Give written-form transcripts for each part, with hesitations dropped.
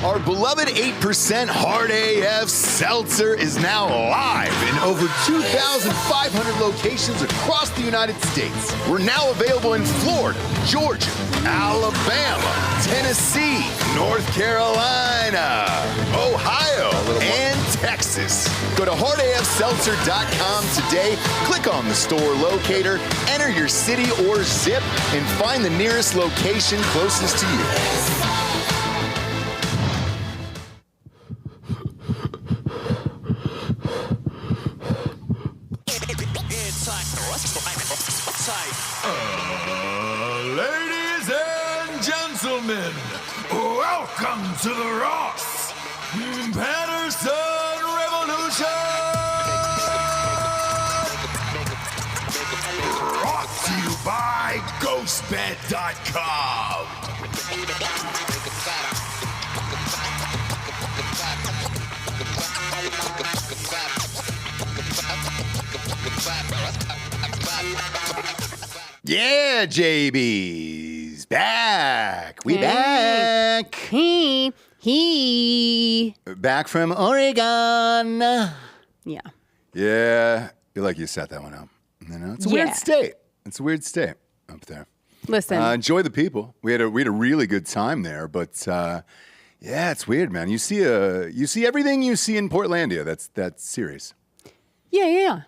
Our beloved 8% Hard AF Seltzer is now live in over 2,500 locations across the United States. We're now available in Florida, Georgia, Alabama, Tennessee, North Carolina, Ohio, and Texas. Go to hardafseltzer.com today, click on the store locator, enter your city or zip, and find the nearest location closest to you. Ladies and gentlemen, welcome to the Ross Patterson Revolution! Brought to you by GhostBed.com. Yeah, JB's back. We back. He. Back from Oregon. Yeah. Yeah, you like you set that one up. You know, it's a weird state. It's a weird state up there. Listen. Enjoy the people. We had a really good time there, but yeah, it's weird, man. You see everything you see in Portlandia. That's serious. Yeah.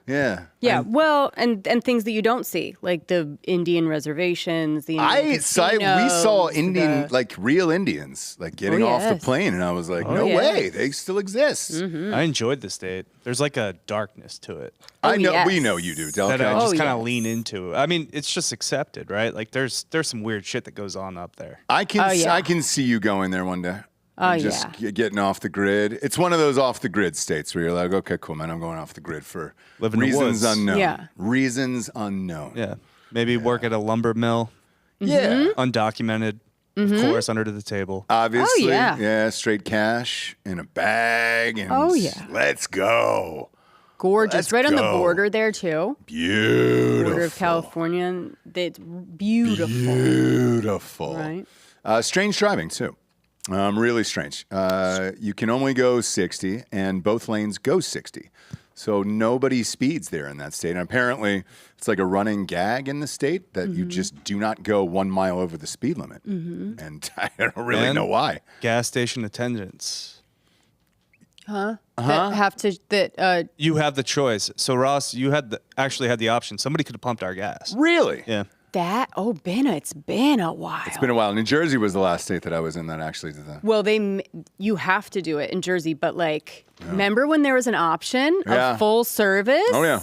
Yeah. Well, and things that you don't see, like the Indian reservations, the Indian we saw Indian, like real Indians, like getting off the plane, and I was like, no way, they still exist. Mm-hmm. I enjoyed the state. There's like a darkness to it. I know, we know you do, Delco. That I just kind of lean into. I mean, it's just accepted, right? Like there's some weird shit that goes on up there. I can see you going there one day. Just getting off the grid. It's one of those off the grid states where you're like, okay, cool, man, I'm going off the grid for reasons unknown. Yeah. Reasons unknown. Yeah. Maybe work at a lumber mill. Yeah. Undocumented, of course, under the table. Obviously. Oh, yeah. Yeah, straight cash in a bag. And let's go. Gorgeous. Let's right on the go. border there, too. Beautiful. Border of California. It's beautiful. Beautiful. Right. Strange driving, too. Really strange. You can only go 60, and both lanes go 60. So nobody speeds there in that state. And apparently, it's like a running gag in the state that you just do not go 1 mile over the speed limit. And I don't really know why. Gas station attendants. That have to, You have the choice. So, Ross, you actually had the option. Somebody could have pumped our gas. Really? Yeah. it's been a while. It's been a while. New Jersey was the last state that I was in that actually did that. Well, you have to do it in Jersey, but remember when there was an option of full service? Oh, yeah.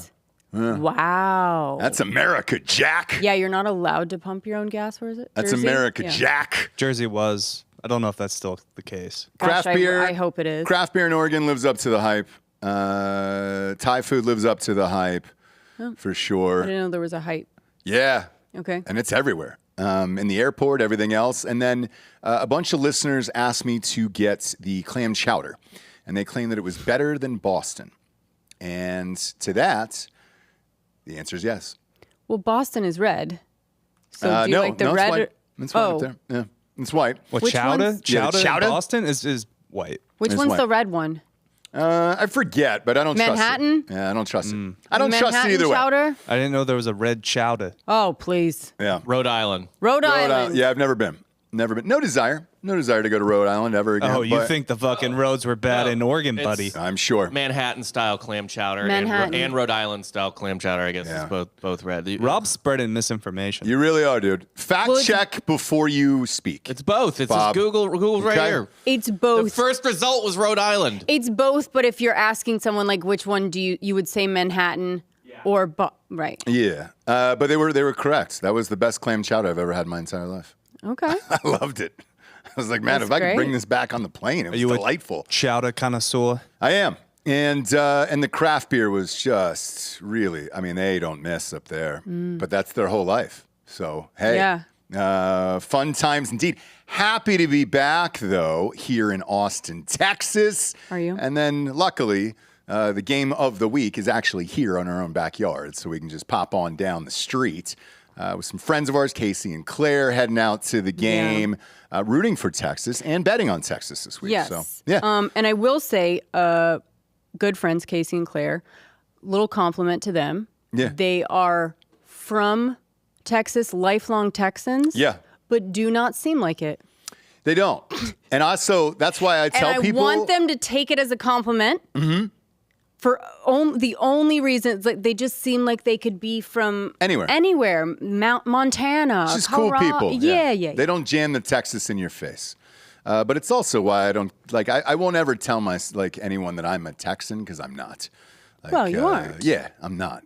Wow. That's America, Jack. Yeah, you're not allowed to pump your own gas. Where is it? That's Jersey? America, Yeah. Jack. Jersey was. I don't know if that's still the case. Gosh, Craft beer. I hope it is. Craft beer in Oregon lives up to the hype. Thai food lives up to the hype, for sure. I didn't know there was a hype. Yeah. Okay. And it's everywhere. In the airport, everything else. And then a bunch of listeners asked me to get the clam chowder. And they claim that it was better than Boston. And to that, the answer is yes. Well, Boston is red. So do you like the red? It's white. It's white up there. Yeah, it's white. What, Which chowder? one's- Chowder Yeah, in chowder? Boston is white. Which It's one's white. the red one? I forget, but I don't Manhattan? trust it. Yeah, I don't trust it. I don't Manhattan trust it either way. chowder? I didn't know there was a red chowder. Oh, please. Yeah. Rhode Island. Rhode Island. Yeah, I've never been. Never been. No desire to go to Rhode Island ever again. Oh, you but think the fucking roads were bad in Oregon, buddy? I'm sure. Manhattan-style clam chowder Manhattan. and Rhode Island-style clam chowder, I guess, Yeah. is both red. Rob's spreading misinformation. You really are, dude. Fact check before you speak. It's both. It's Bob. just Google's right Okay. here. It's The both. first result was Rhode Island. It's both, but if you're asking someone like which one do you would say Manhattan or right. Yeah, but they were correct. That was the best clam chowder I've ever had in my entire life. Okay. I loved it. I was like, man, That's if I could great. bring this back on the plane, it was you a delightful. Chowder connoisseur? I am. And the craft beer was just really, I mean, they don't miss up there, but that's their whole life. So, hey, fun times indeed. Happy to be back, though, here in Austin, Texas. Are you? And then, luckily, the game of the week is actually here on our own backyard, so we can just pop on down the street. with some friends of ours, Casey and Claire, heading out to the game, rooting for Texas and betting on Texas this week. Yes. So, yeah. And I will say, good friends, Casey and Claire, little compliment to them. Yeah. They are from Texas, lifelong Texans. Yeah. But do not seem like it. They don't. And also, that's why I tell people. I want them to take it as a compliment. Mm-hmm. For the only reason, it's like they just seem like they could be from anywhere, Montana, just Colorado. cool people. Yeah. They don't jam the Texas in your face. But it's also why I don't like. I won't ever tell anyone that I'm a Texan because I'm not. Like, well, you aren't. Yeah, I'm not.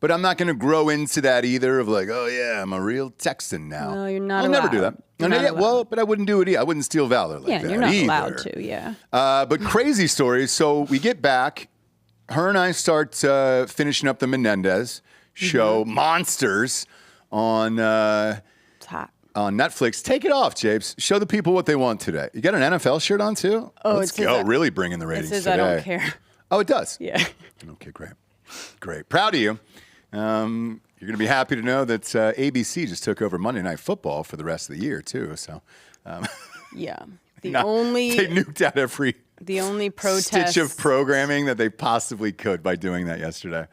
But I'm not going to grow into that either of like, oh yeah, I'm a real Texan now. No, you're not. I'll never do that. But I wouldn't do it either. I wouldn't steal valor like that. Yeah, you're not either. allowed to. Yeah. But crazy stories. So we get back. Her and I start finishing up the Menendez show, Monsters, on Netflix. Take it off, Japes. Show the people what they want today. You got an NFL shirt on too? Oh, let's go. Really bringing the ratings it says today. I don't care. Oh, it does? Yeah. Okay, great. Proud of you. You're going to be happy to know that ABC just took over Monday Night Football for the rest of the year too. So, yeah. They nuked out every protest stitch of programming that they possibly could by doing that yesterday.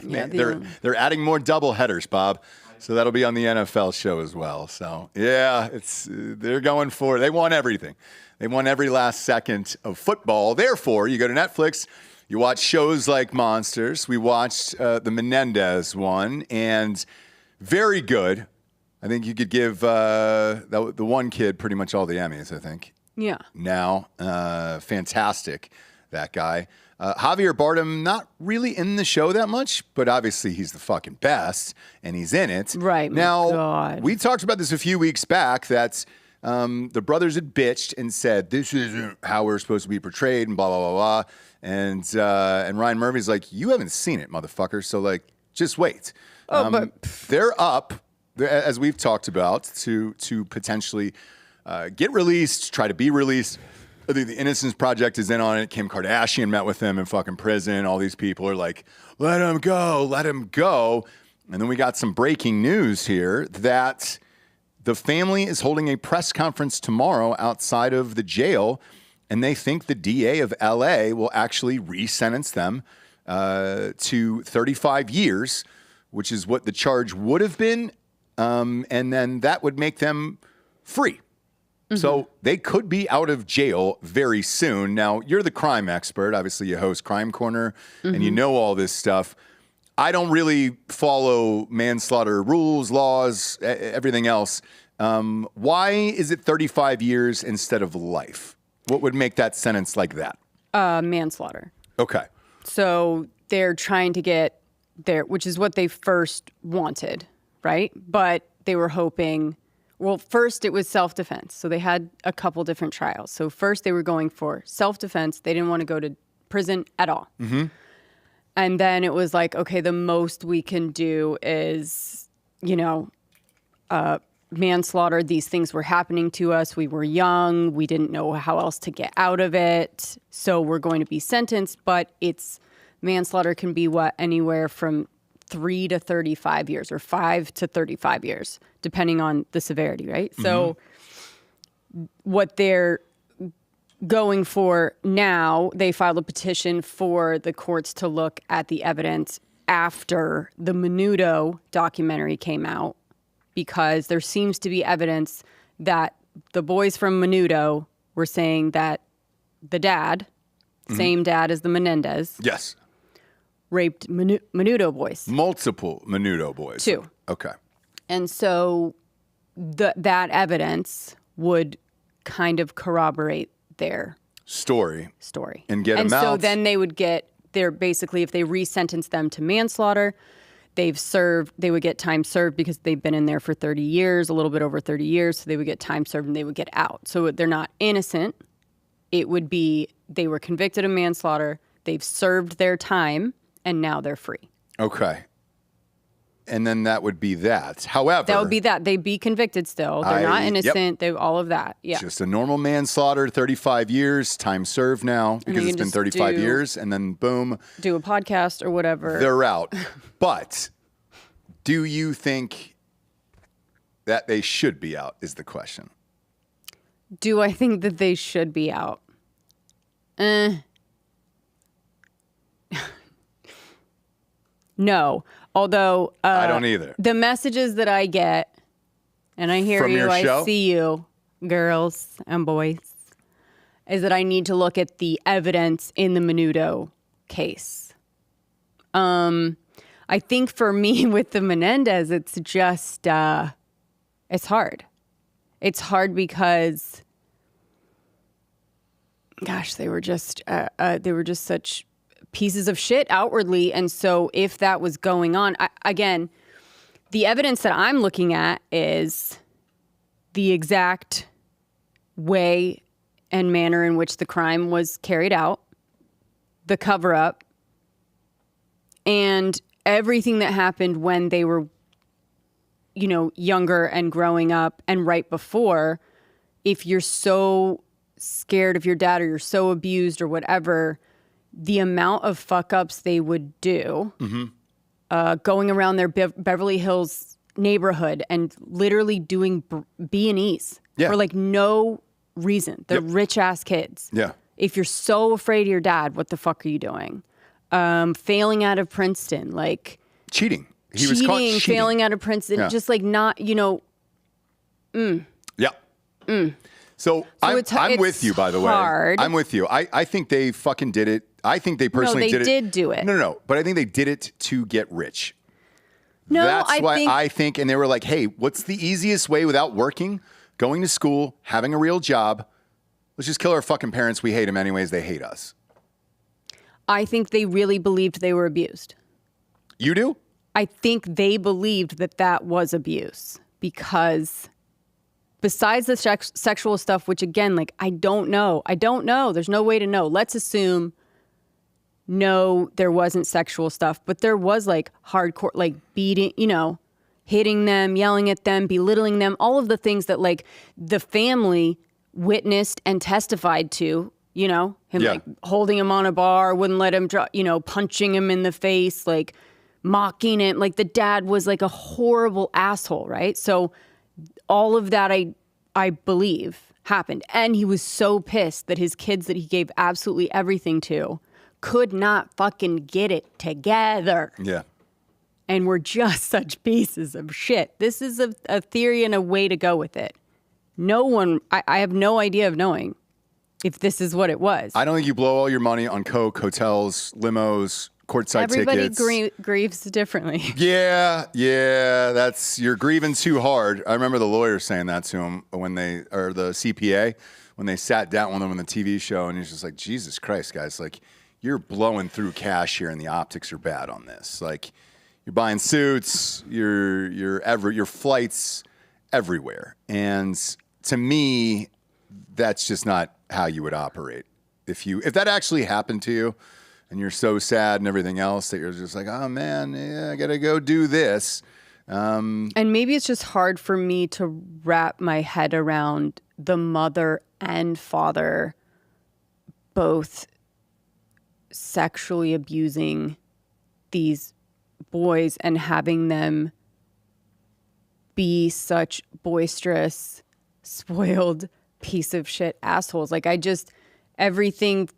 They're adding more double headers, Bob. So that'll be on the NFL show as well. So yeah, they're going for it. They want everything. They want every last second of football. Therefore, you go to Netflix, you watch shows like Monsters. We watched the Menendez one, and very good. I think you could give the one kid pretty much all the Emmys, I think. Yeah. Now, fantastic, that guy. Javier Bardem, not really in the show that much, but obviously he's the fucking best, and he's in it. Right. Now, we talked about this a few weeks back, that the brothers had bitched and said, this isn't how we're supposed to be portrayed, and blah, blah, blah, blah. And Ryan Murphy's like, you haven't seen it, motherfucker, so, like, just wait. But they're up, as we've talked about, to potentially get released, try to be released. I think the Innocence Project is in on it. Kim Kardashian met with them in fucking prison. All these people are like, let him go, let him go. And then we got some breaking news here that the family is holding a press conference tomorrow outside of the jail, and they think the DA of LA will actually re-sentence them to 35 years, which is what the charge would have been. And then that would make them free. So they could be out of jail very soon. Now, you're the crime expert. Obviously, you host Crime Corner, and you know all this stuff. I don't really follow manslaughter rules, laws, everything else. Why is it 35 years instead of life? What would make that sentence like that? Manslaughter. Okay. So they're trying to get there, which is what they first wanted, right? But they were hoping... Well, first it was self-defense. So they had a couple different trials. So first they were going for self-defense. They didn't want to go to prison at all. Mm-hmm. And then it was like, okay, the most we can do is, manslaughter. These things were happening to us. We were young. We didn't know how else to get out of it. So we're going to be sentenced. But manslaughter can be anywhere from 3 to 35 years or 5 to 35 years, depending on the severity, right? Mm-hmm. So what they're going for now, they filed a petition for the courts to look at the evidence after the Menudo documentary came out, because there seems to be evidence that the boys from Menudo were saying that the dad, same dad as the Menendez. Yes. Raped Menudo boys. Multiple Menudo boys. 2. Okay. And so that evidence would kind of corroborate their story. And get them out. And so then they would get basically, if they re-sentence them to manslaughter, they would get time served because they've been in there for 30 years, a little bit over 30 years. So they would get time served and they would get out. So they're not innocent. It would be, they were convicted of manslaughter. They've served their time. And now they're free. Okay. And then that would be that. However... That would be that. They'd be convicted still. They're not innocent. Yep. All of that. Yeah. Just a normal manslaughter, 35 years, time served now, because it's been 35 years, and then boom. Do a podcast or whatever. They're out. But Do you think that they should be out is the question. Do I think that they should be out? No. Although I don't either. The messages that I get, and I hear From you, your I show? see you, girls and boys, is that I need to look at the evidence in the Menudo case. I think for me with the Menendez, it's just, it's hard. It's hard because, gosh, they were just such pieces of shit outwardly. And so if that was going on, again, the evidence that I'm looking at is the exact way and manner in which the crime was carried out, the cover up, and everything that happened when they were, you know, younger and growing up and right before. If you're so scared of your dad or you're so abused or whatever, the amount of fuck ups they would do, going around their Beverly Hills neighborhood and literally doing B&Es for like no reason. They're rich ass kids. Yeah. If you're so afraid of your dad, what the fuck are you doing? Failing out of Princeton, like Cheating. He was caught cheating. Failing out of Princeton, just like not, you know. Yeah. So I'm with you, by the hard. way. I'm with you. I think they fucking did it. I think they personally they did it. did do it. No. But I think they did it to get rich. No, That's why I think, and they were like, hey, what's the easiest way without working, going to school, having a real job? Let's just kill our fucking parents. We hate them anyways. They hate us. I think they really believed they were abused. You do? I think they believed that that was abuse because besides the sexual stuff, which again, like, I don't know. There's no way to know. Let's assume no, there wasn't sexual stuff, but there was like hardcore, like beating, you know, hitting them, yelling at them, belittling them, all of the things that like the family witnessed and testified to, you know, him like holding him on a bar, wouldn't let him drop, you know, punching him in the face, like mocking him. Like the dad was like a horrible asshole, right? So all of that I believe happened. And he was so pissed that his kids that he gave absolutely everything to could not fucking get it together. Yeah. And we're just such pieces of shit. This is a theory and a way to go with it. No one, I have no idea of knowing if this is what it was. I don't think you blow all your money on coke, hotels, limos, courtside tickets. Everybody grieves differently. Yeah, that's, you're grieving too hard. I remember the lawyer saying that to him when or the CPA, when they sat down with him on the TV show, and he's just like, Jesus Christ, guys, like, you're blowing through cash here, and the optics are bad on this. Like, you're buying suits, your flights everywhere, and to me, that's just not how you would operate. If that actually happened to you, and you're so sad and everything else that you're just like, oh man, yeah, I gotta go do this. And maybe it's just hard for me to wrap my head around the mother and father both sexually abusing these boys and having them be such boisterous, spoiled piece of shit assholes. Like everything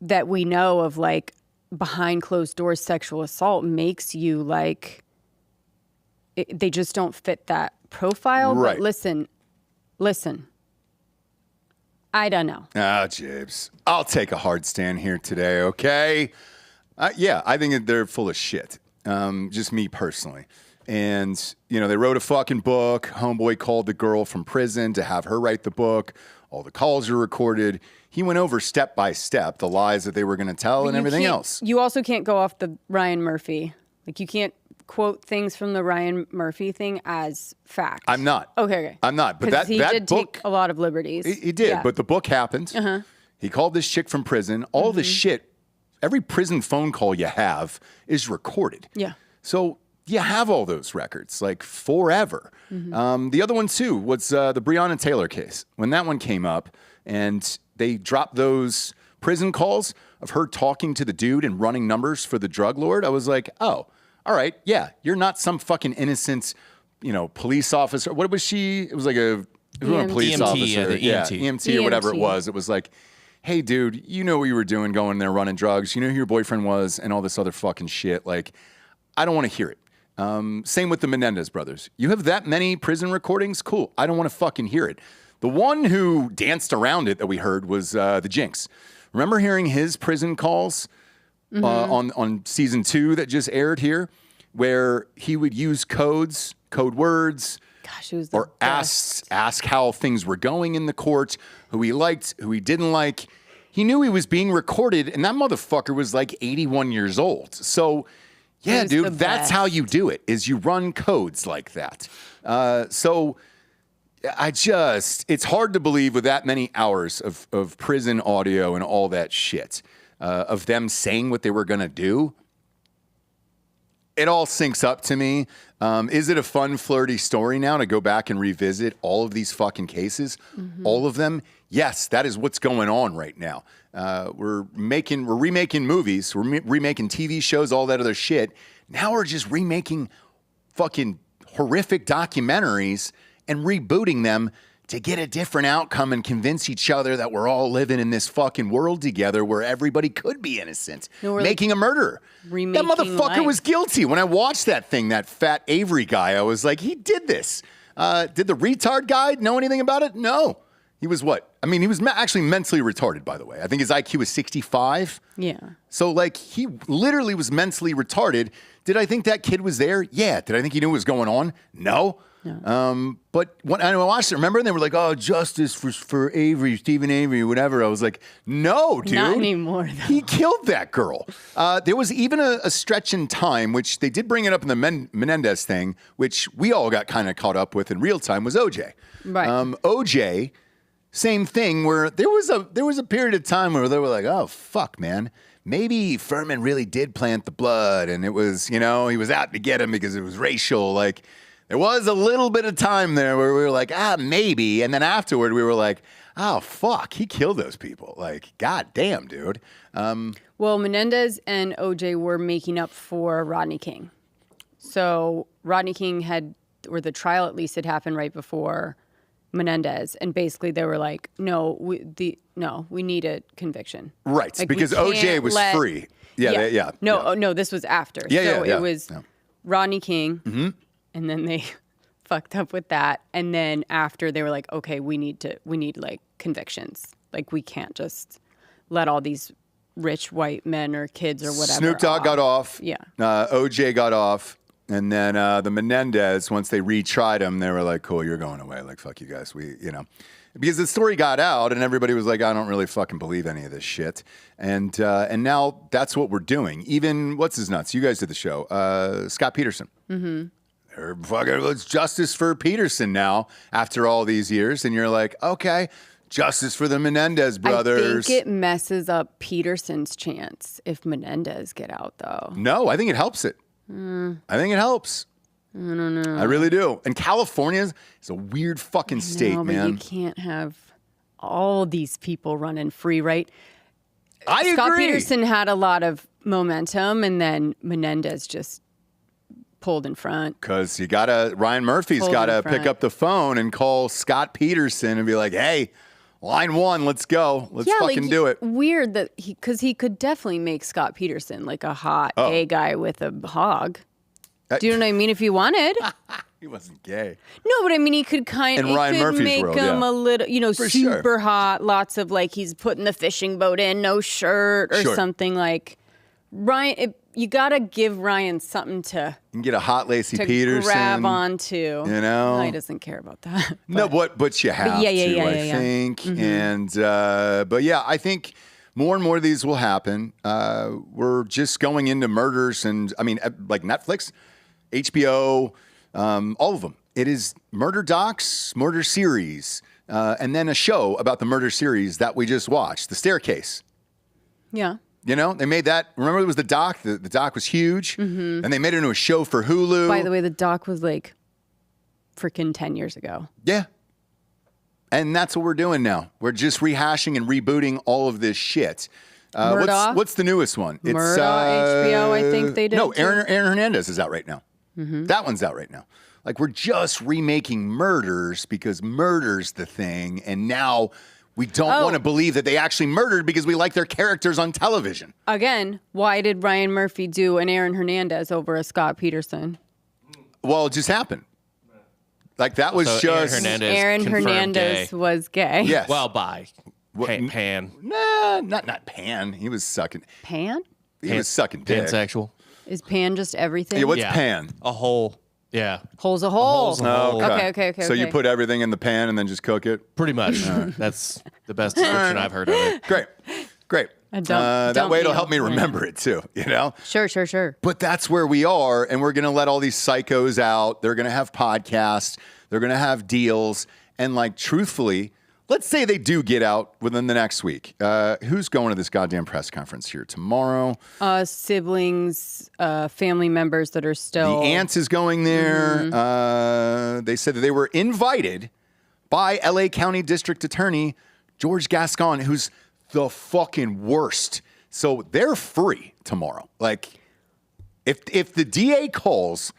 that we know of like behind closed doors sexual assault makes you like, they just don't fit that profile. Right. But listen, I don't know. James, I'll take a hard stand here today, okay? Yeah, I think they're full of shit. Just me personally. And, you know, they wrote a fucking book. Homeboy called the girl from prison to have her write the book. All the calls are recorded. He went over step by step the lies that they were going to tell and everything else. You also can't go off the Ryan Murphy. Like, you can't quote things from the Ryan Murphy thing as fact. I'm not. Okay. I'm not. But he did book, take a lot of liberties. He did. Yeah. But the book happened. Uh-huh. He called this chick from prison. All this shit, every prison phone call you have is recorded. Yeah. So you have all those records, like forever. The other one, too, was the Breonna Taylor case. When that one came up and they dropped those prison calls of her talking to the dude and running numbers for the drug lord, I was like, oh, all right, yeah, you're not some fucking innocent, police officer. What was she? It was like a police EMT, officer. yeah, the EMT. EMT or whatever it was. It was like, hey, dude, you know what you were doing going there running drugs. You know who your boyfriend was and all this other fucking shit. Like, I don't want to hear it. Same with the Menendez brothers. You have that many prison recordings? Cool. I don't want to fucking hear it. The one who danced around it that we heard was the Jinx. Remember hearing his prison calls on season 2 that just aired here, where he would use code words, Gosh, it was the or best. ask how things were going in the court, who he liked, who he didn't like. He knew he was being recorded, and that motherfucker was like 81 years old. So, yeah, He was the dude, that's best. how you do it, is you run codes like that. So it's hard to believe with that many hours of prison audio and all that shit, of them saying what they were going to do. It all syncs up to me. Is it a fun, flirty story now to go back and revisit all of these fucking cases? All of them? Yes, that is what's going on right now. We're remaking movies, we're remaking TV shows, all that other shit. Now we're just remaking fucking horrific documentaries and rebooting them to get a different outcome and convince each other that we're all living in this fucking world together where everybody could be innocent. No, we're making a murderer. That remaking motherfucker life. was guilty. When I watched that thing, that fat Avery guy, I was like, he did this. Did the retard guy know anything about it? No. He was what? I mean, he was actually mentally retarded, by the way. I think his IQ was 65. Yeah. So, like, he literally was mentally retarded. Did I think that kid was there? Yeah. Did I think he knew what was going on? No. But when I watched it, remember, they were like, "Oh, justice for Avery, Stephen Avery, whatever." I was like, "No, dude, Not anymore, though. He killed that girl." There was even a stretch in time, which they did bring it up in the Menendez thing, which we all got kind of caught up with in real time, was OJ. Right. OJ, same thing, where there was a period of time where they were like, "Oh, fuck, man. Maybe Furman really did plant the blood, and it was, he was out to get him because it was racial." Like, there was a little bit of time there where we were like, maybe. And then afterward, we were like, oh, fuck, he killed those people. Like, god damn, dude. Well, Menendez and OJ were making up for Rodney King. So Rodney King the trial at least had happened right before Menendez. And basically they were like, no, we need a conviction. Right, Like, we because OJ can't was free. Yeah. No, this was after. Yeah. It was Rodney King. And then they fucked up with that. And then after they were like, okay, we need like convictions. Like, we can't just let all these rich white men or kids or whatever. Snoop Dogg got off. Yeah. OJ got off. And then the Menendez, once they retried him, they were like, cool, you're going away. Like, fuck you guys. Because the story got out and everybody was like, I don't really fucking believe any of this shit. And now that's what we're doing. Even, what's his nuts? You guys did the show. Scott Peterson. It's justice for Peterson now after all these years. And you're like, okay, justice for the Menendez brothers. I think it messes up Peterson's chance if Menendez get out, though. No, I think it helps it. I think it helps. I don't know. I really do. And California is a weird fucking state, No, but man. you can't have all these people running free, right? I Scott agree. Peterson had a lot of momentum, and then Menendez just pulled in front. Because Ryan Murphy's Pulled got to in front. pick up the phone and call Scott Peterson and be like, hey, line 1, let's go. Let's fucking do it. Weird that because he could definitely make Scott Peterson like a hot gay guy with a hog. Do you know what I mean? If you wanted. He wasn't gay. No, but I mean, he could In Ryan Murphy's make world, him yeah. a little, For super sure. hot. Lots of like he's putting the fishing boat in, no shirt or Sure. something like. Ryan, you gotta give Ryan something to You can get a hot Lacey to Peterson. grab onto. You know? No, he doesn't care about that. No, but you have yeah, to, I yeah. think. And but yeah, I think more and more of these will happen. We're just going into murders, and I mean, like Netflix, HBO, all of them. It is murder docs, murder series, and then a show about the murder series that we just watched, The Staircase. Yeah. You know, they made that. Remember, it was the doc. The doc was huge, and they made it into a show for Hulu. By the way, the doc was like freaking 10 years ago. Yeah. And that's what we're doing now. We're just rehashing and rebooting all of this shit. Murdaugh? What's the newest one? It's Murdaugh, HBO, I think they did. No, too. Aaron Hernandez is out right now. That one's out right now. Like, we're just remaking Murders because Murder's the thing, and now we don't want to believe that they actually murdered because we like their characters on television. Again, why did Ryan Murphy do an Aaron Hernandez over a Scott Peterson? Well, it just happened. Like, that was So just... Aaron Hernandez gay. was gay. Yes. Well, by Pan. Nah, not Pan. He was sucking... Pan? He was sucking dick. Pansexual. Is Pan just everything? Yeah, what's Yeah. Pan? A hole. Yeah. Hole's a hole. hole's a hole. Okay. So you put everything in the pan and then just cook it? Pretty much. That's the best description I've heard of it. Great. That way it'll help me remember it too, you know? Sure. But that's where we are, and we're going to let all these psychos out. They're going to have podcasts. They're going to have deals. And, like, truthfully, let's say they do get out within the next week. Who's going to this goddamn press conference here tomorrow? Siblings, family members that are still... The aunt is going there. They said that they were invited by LA County District Attorney George Gascon, who's the fucking worst. So they're free tomorrow. Like, if the DA calls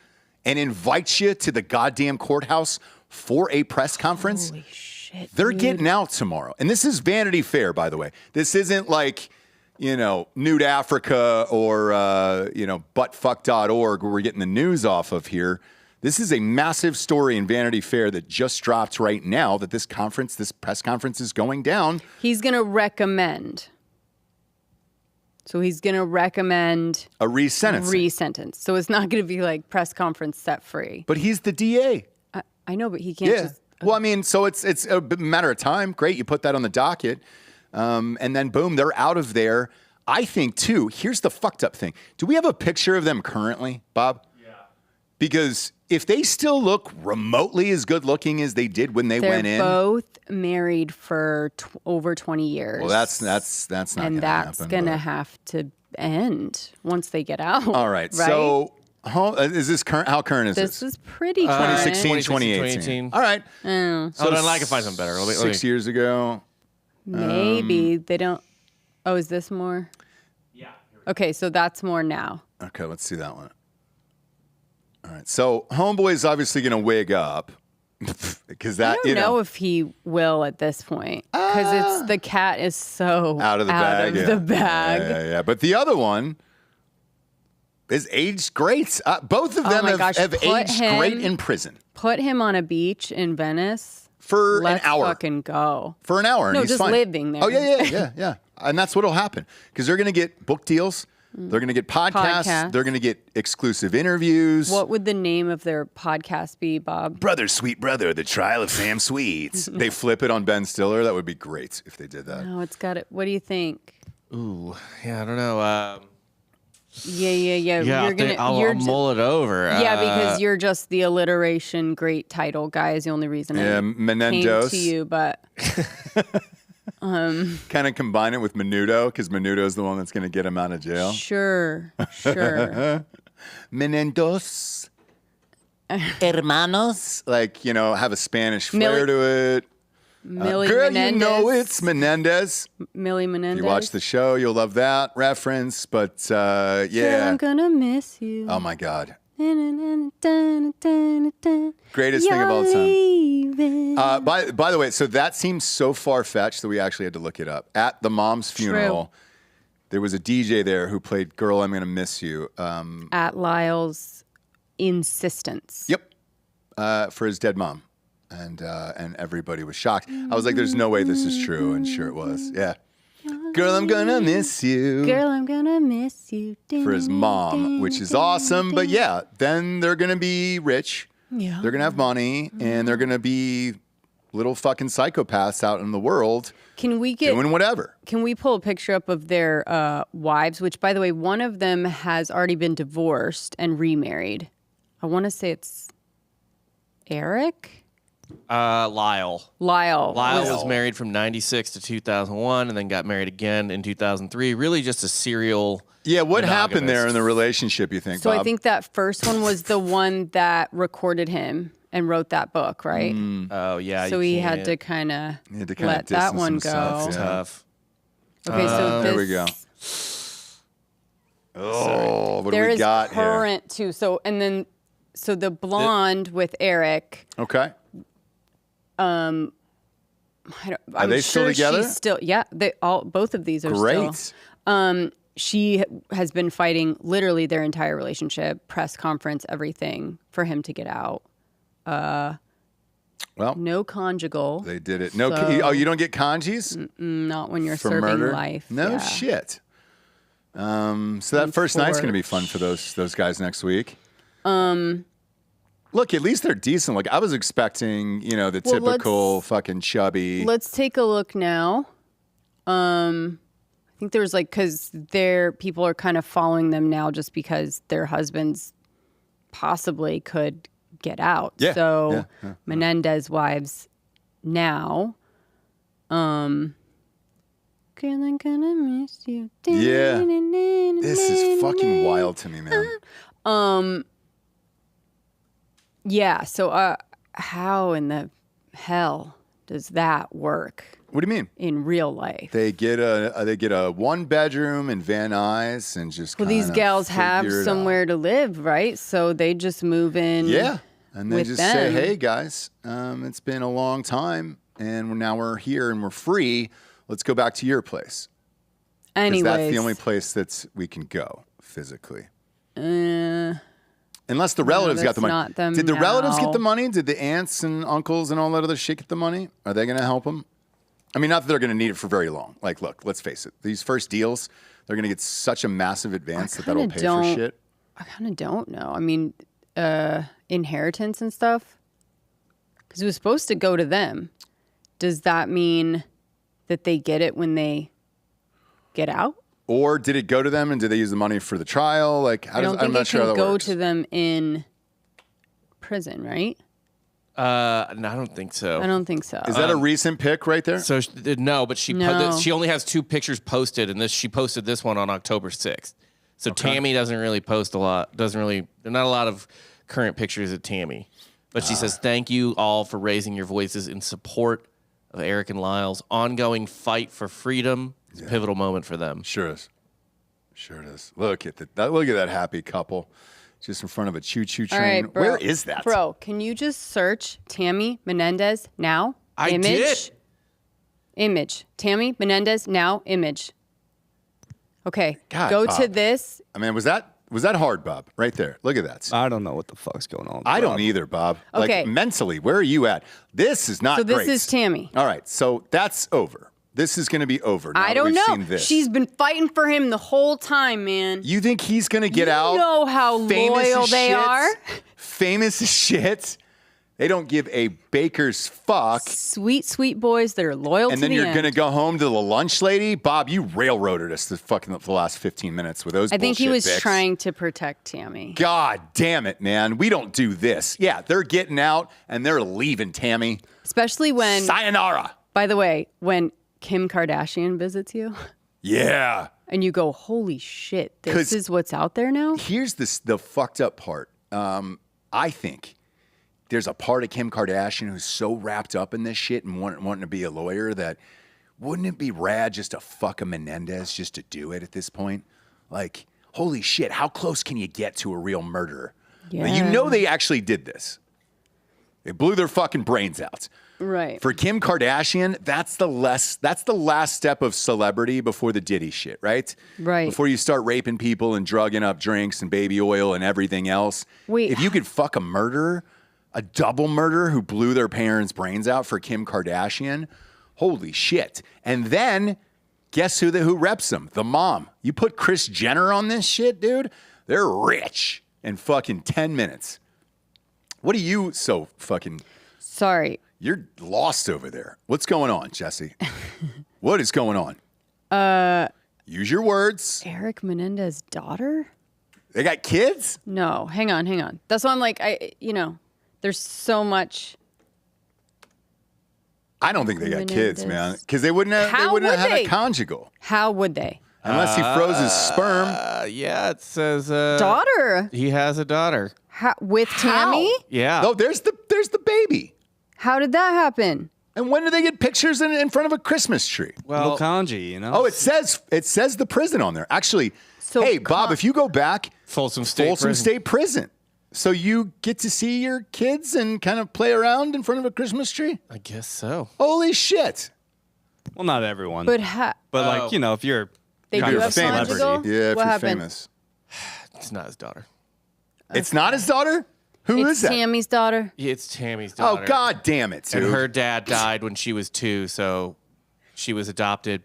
and invites you to the goddamn courthouse for a press conference, Holy shit, they're dude. getting out tomorrow. And this is Vanity Fair, by the way. This isn't like, you know, Nude Africa or, buttfuck.org where we're getting the news off of here. This is a massive story in Vanity Fair that just dropped right now that this press conference is going down. He's going to recommend. So he's going to recommend A resentencing. resentence. So it's not going to be like press conference set free. But he's the DA. I know, but he can't Yeah. just... Well, I mean, so it's a matter of time. Great, you put that on the docket. And then, boom, they're out of there. I think, too, here's the fucked up thing. Do we have a picture of them currently, Bob? Yeah. Because if they still look remotely as good looking as they did when they went in... They're both married for over 20 years. Well, that's not going to happen. And that's going to have to end once they get out. All right. So, is this current? How current is this? This is pretty current. 2016, 2018. All right. So then I can find something better. Let me- 6 years ago. Maybe they don't... Oh, is this more? Yeah. Okay, so that's more now. Okay, let's see that one. All right. So, Homeboy is obviously going to wig up. Because that, I don't know if he will at this point. Because the cat is so out of the bag. Yeah. But the other one is aged great. Both of them have aged great in prison. Put him on a beach in Venice. For Let's an hour. fucking go. For an hour. And No, he's just fine. living there. Oh, yeah. And that's what'll happen. Because they're going to get book deals. They're going to get podcasts. They're going to get exclusive interviews. What would the name of their podcast be, Bob? Brother, Sweet Brother, The Trial of Sam Sweets. They flip it on Ben Stiller. That would be great if they did that. No, it's got it. What do you think? Ooh, yeah, I don't know. Yeah. Yeah, I'll mull it over. Yeah, because you're just the alliteration great title guy is the only reason I Menendez. came to you, but Kind of combine it with Menudo, because Menudo's the one that's going to get him out of jail. sure. Menendez. Hermanos. Like, have a Spanish flair to it. Millie Girl, Menendez. you know it's Menendez. Millie Menendez. If you watch the show, you'll love that reference. But, Girl, yeah. I'm gonna miss you. Oh, my God. Greatest thing of all time. By the way, so that seems so far-fetched that we actually had to look it up. At the mom's funeral, there was a DJ there who played Girl, I'm Gonna Miss You. At Lyle's insistence. Yep. For his dead mom. And everybody was shocked. I was like, there's no way this is true. And sure it was. Yeah. Girl, I'm gonna miss you. Girl, I'm gonna miss you. For his mom, which is awesome. But yeah, then they're gonna be rich. Yeah. They're gonna have money, and they're gonna be little fucking psychopaths out in the world. Doing whatever. Can we pull a picture up of their wives? Which, by the way, one of them has already been divorced and remarried. I want to say it's Erik. Lyle. Lyle was married from 96 to 2001 and then got married again in 2003. Really just a serial. Yeah, what happened there in the relationship, you think, So Bob? I think that first one was the one that recorded him and wrote that book, right? Oh, yeah. So he had to kind of let that one go. Tough. Okay, so there we go. Oh, what do we got here? There is current too. So the blonde with Erik. Okay. I'm Are they still together? She's still, yeah. Both of these are great. Still. She has been fighting literally their entire relationship, press conference, everything for him to get out. Well, no conjugal. They did it. No. You don't get congies? Not when you're for serving murder? life. No shit. So that first night's going to be fun for those guys next week. Look, at least they're decent. Like I was expecting, the typical fucking chubby. Let's take a look now. I think there was because people are kind of following them now just because their husbands possibly could get out. Yeah. So Menendez wives now. Girl, I'm gonna miss you. Yeah. This is fucking wild to me, man. Yeah. So how in the hell does that work? What do you mean? In real life, They get a 1-bedroom in Van Nuys and just. well, these gals have somewhere to live, right? So they just move in. Yeah, and they with just them. say, "Hey guys, it's been a long time, and now we're here and we're free. Let's go back to your place." Anyways, that's the only place we can go physically. Unless the relatives got the money. not them Did the relatives now. get the money? Did the aunts and uncles and all that other shit get the money? Are they going to help them? I mean, not that they're going to need it for very long. Like, look, let's face it. These first deals, they're going to get such a massive advance that'll pay for shit. I kind of don't know. I mean, inheritance and stuff. Because it was supposed to go to them. Does that mean that they get it when they get out? Or did it go to them and did they use the money for the trial? Like, I don't think I'm not it sure how can that go works. to them in prison, right? No, I don't think so. I don't think so. Is that a recent pic right there? So no, but she No. she only has 2 pictures posted, and she posted this one on October 6th. So Tammy doesn't really post a lot. There are not a lot of current pictures of Tammy, but she says thank you all for raising your voices in support of Erik and Lyle's ongoing fight for freedom. It's a pivotal moment for them. Sure is. Sure it is. Look at that happy couple, just in front of a choo-choo train. All right, bro. Where is that? Bro, can you just search Tammy Menendez now? I did. Image. Tammy Menendez now. Image. Okay. God, go Bob. to this. I mean, was that hard, Bob? Right there. Look at that. I don't know what the fuck's going on. I Rob. don't either, Bob. Okay. Like mentally, where are you at? This is not So this great. is Tammy. All right, so that's over. This is going to be over. Now I that don't we've know. Seen this. She's been fighting for him the whole time, man. You think he's going to get out? You know how famous loyal as they shit? are. Famous as shit. They don't give a baker's fuck. Sweet, sweet boys that are loyal And to then the you're end. going to go home to the lunch lady? Bob, you railroaded us the last 15 minutes with those I think he bullshit was Vicks. trying to protect Tammy. God damn it, man. We don't do this. Yeah, they're getting out and they're leaving, Tammy. Especially when, Sayonara. by the way, when Kim Kardashian visits you Yeah. and you go, holy shit, 'Cause this is what's out there now? Here's the fucked up part. I think there's a part of Kim Kardashian who's so wrapped up in this shit and wanting to be a lawyer that wouldn't it be rad just to fuck a Menendez just to do it at this point? Like, holy shit, how close can you get to a real murderer? Yeah. You know they actually did this. They blew their fucking brains out. Right. For Kim Kardashian, that's the last step of celebrity before the Diddy shit, right? Right. Before you start raping people and drugging up drinks and baby oil and everything else. Wait. If you could fuck a murderer, a double murderer who blew their parents' brains out for Kim Kardashian, holy shit. And then guess who reps them? The mom. You put Kris Jenner on this shit, dude, they're rich in fucking 10 minutes. What are you so fucking... Sorry. You're lost over there. What's going on, Jessie? What is going on? Use your words. Erik Menendez's daughter? They got kids? No, hang on. That's why I'm like, there's so much. I don't think they got kids, Menendez. man. Because they wouldn't have How would had they? a conjugal. How would they? Unless he froze his sperm. Yeah, it says Daughter? he has a daughter. With Tammy? Yeah. Oh, there's the baby. How did that happen? And when do they get pictures in front of a Christmas tree? Well, kanji, you know. Oh, it says the prison on there. Actually, So hey, Bob, if you go back, Folsom State State Prison. So you get to see your kids and kind of play around in front of a Christmas tree? I guess so. Holy shit. Well, not everyone. But like, you know, if you're they kind do of a have celebrity. conjugal? Yeah, if What you're happened? famous. It's not his daughter. It's not his daughter? Who is It's that? Tammy's daughter. Yeah, it's Tammy's Oh, daughter. God damn it, dude. And her dad died when she was 2, so she was adopted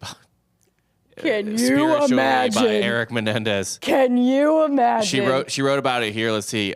Can spiritually by Erik Menendez. Can you imagine? She wrote about it here. Let's see.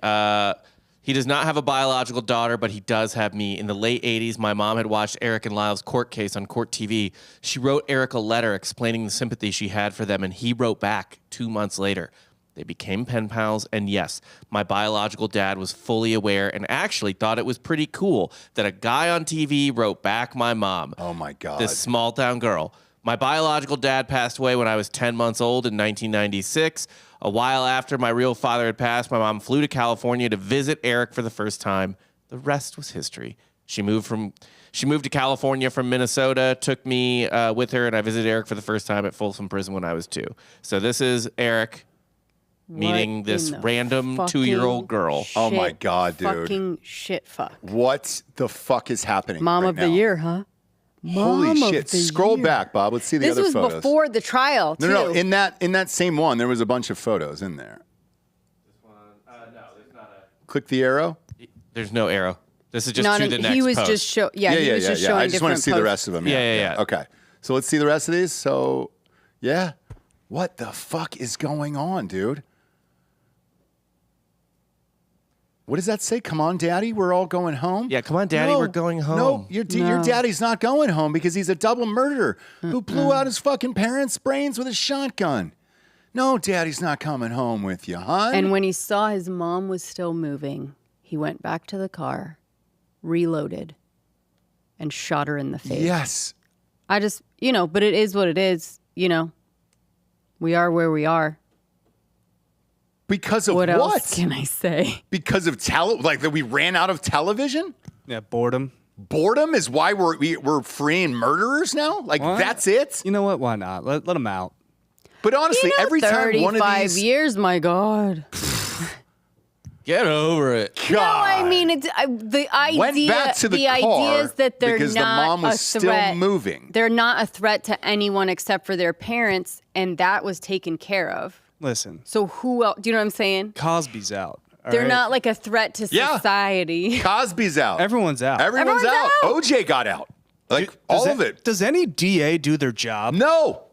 He does not have a biological daughter, but he does have me. In the late 80s, my mom had watched Erik and Lyle's court case on Court TV. She wrote Erik a letter explaining the sympathy she had for them, and he wrote back 2 months later. They became pen pals, and yes, my biological dad was fully aware and actually thought it was pretty cool that a guy on TV wrote back my mom. Oh, my God. This small town girl. My biological dad passed away when I was 10 months old in 1996. A while after my real father had passed, my mom flew to California to visit Erik for the first time. The rest was history. She moved to California from Minnesota, took me with her, and I visited Erik for the first time at Folsom Prison when I was 2. So this is Erik meeting What this in the random fucking 2-year-old girl. Oh, my shit God, dude. Fucking shit fuck. What the fuck is happening Mom right of the now? year, huh? Holy Mom of shit. the Scroll year. back, Bob. Let's see the This other was photos. before the trial, too. No, in that same one, there was a bunch of photos in there. No, there's not Click the arrow. There's no arrow. This is just Not to an- the next he was post. just he was just showing I just want to different see the posts. rest of them. Yeah. Okay. So let's see the rest of these. So, yeah. What the fuck is going on, dude? What does that say? Come on, Daddy, we're all going home? Yeah, come on, Daddy, we're going home. No, your daddy's not going home because he's a double murderer who blew out his fucking parents' brains with a shotgun. No, Daddy's not coming home with you, hon. And when he saw his mom was still moving, he went back to the car, reloaded, and shot her in the face. Yes. I just, but it is what it is. We are where we are. Because of What what? else can I say? Because of like that we ran out of television? Yeah, boredom. Boredom is why we're freeing murderers now? Like, What? that's it? You know what? Why not? Let them out. But honestly, every time one of 35 these... years, my God. Get over it. God. No, I mean, it's the idea. Went back to the car idea is that they're because the not mom was a still threat. moving. They're not a threat to anyone except for their parents, and that was taken care of. Listen, So who else? Do you know what I'm saying? Cosby's out. all They're right? not like a threat to Yeah. society. Cosby's out. Everyone's out. Everyone's Everyone's out. out. OJ got out. Like, all of it. Does any DA do their job? No.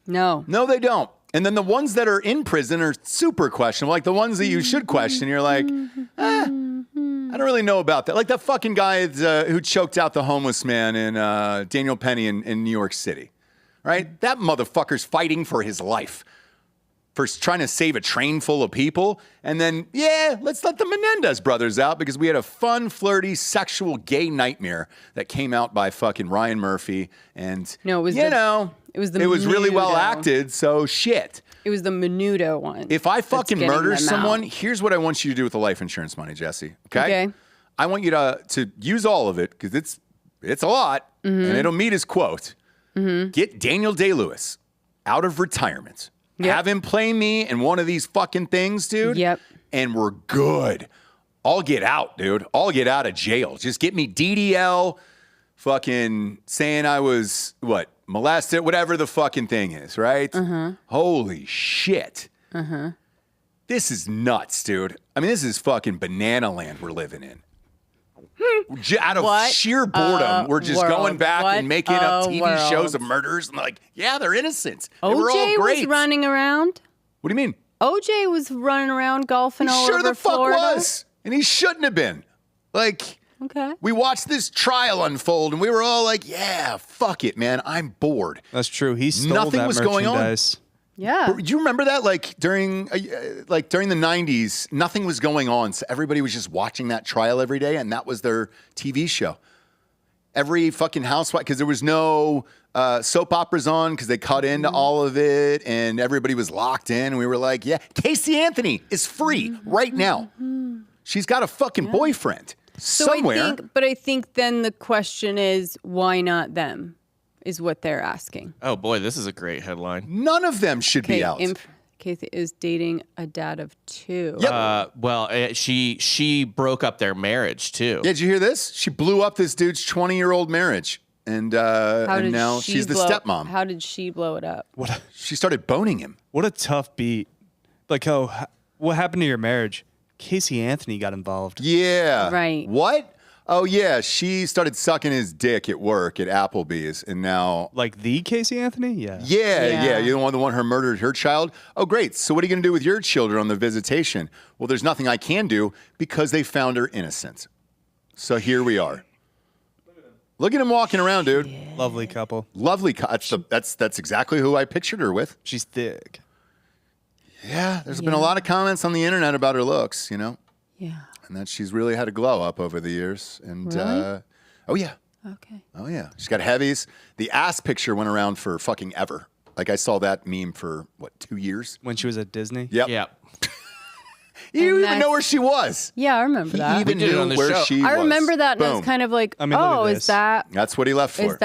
No. No, they don't. And then the ones that are in prison are super questionable. Like the ones that you should question, you're like, I don't really know about that. Like that fucking guy who choked out the homeless man in Daniel Penny in New York City, right? That motherfucker's fighting for his life, for trying to save a train full of people. And then, let's let the Menendez brothers out because we had a fun, flirty, sexual gay nightmare that came out by fucking Ryan Murphy. And, No, it was it was really well Menudo. acted, so shit. It was the Menudo one. If I fucking getting murder them someone, out. here's what I want you to do with the life insurance money, Jesse. Okay? Okay. I want you to use all of it because it's a lot, Mm-hmm. and it'll meet his quote. Get Daniel Day-Lewis out of retirement. Yep. Have him play me in one of these fucking things, dude. Yep. And we're good. I'll get out, dude. I'll get out of jail. Just get me DDL, fucking saying I was, molested, whatever the fucking thing is, right? Holy shit. This is nuts, dude. I mean, this is fucking banana land we're living in. Out of What sheer boredom, we're just world. going back What and making up a TV shows world. of murders. And like, yeah, they're innocent. They were all OJ great. was running around. What do you mean? OJ was running around golfing He all sure over the fuck Florida. was. And he shouldn't have been. Like, Okay. we watched this trial unfold and we were all like, yeah, fuck it, man. I'm bored. That's true. He stole Nothing that was going on. merchandise. Yeah. Do you remember that? Like during the 90s, nothing was going on. So everybody was just watching that trial every day. And that was their TV show. Every fucking housewife, because there was no soap operas on because they cut into all of it and everybody was locked in. And we were like, yeah, Casey Anthony is free right now. She's got a fucking boyfriend. somewhere. I think then the question is, why not them? Is what they're asking. Oh boy, this is a great headline. None of them should be out. Kathy is dating a dad of 2. Yep. She broke up their marriage too. Yeah, did you hear this? She blew up this dude's 20-year-old marriage. And now she's the stepmom. How did she blow it up? She started boning him. What a tough beat. Like, what happened to your marriage? Casey Anthony got involved. Yeah. Right. What? Oh, yeah. She started sucking his dick at work at Applebee's, and now... Like the Casey Anthony? Yeah. Yeah. You're the one who murdered her child? Oh, great. So what are you going to do with your children on the visitation? Well, there's nothing I can do because they found her innocent. So here we are. Look at him walking around, dude. Yeah. Lovely couple. Lovely. That's exactly who I pictured her with. She's thick. Yeah, there's been a lot of comments on the internet about her looks, you know? Yeah. And that she's really had a glow up over the years. And Really? oh yeah. Okay. Oh yeah. She's got heavies. The ass picture went around for fucking ever. Like I saw that meme for 2 years? When she was at Disney? Yep. Yeah. You And even know where she was. Yeah, I remember He that. even We did it knew on the where show. she was. I remember that, and Boom. it's kind of like, I mean, look at is this. that That's what he left for.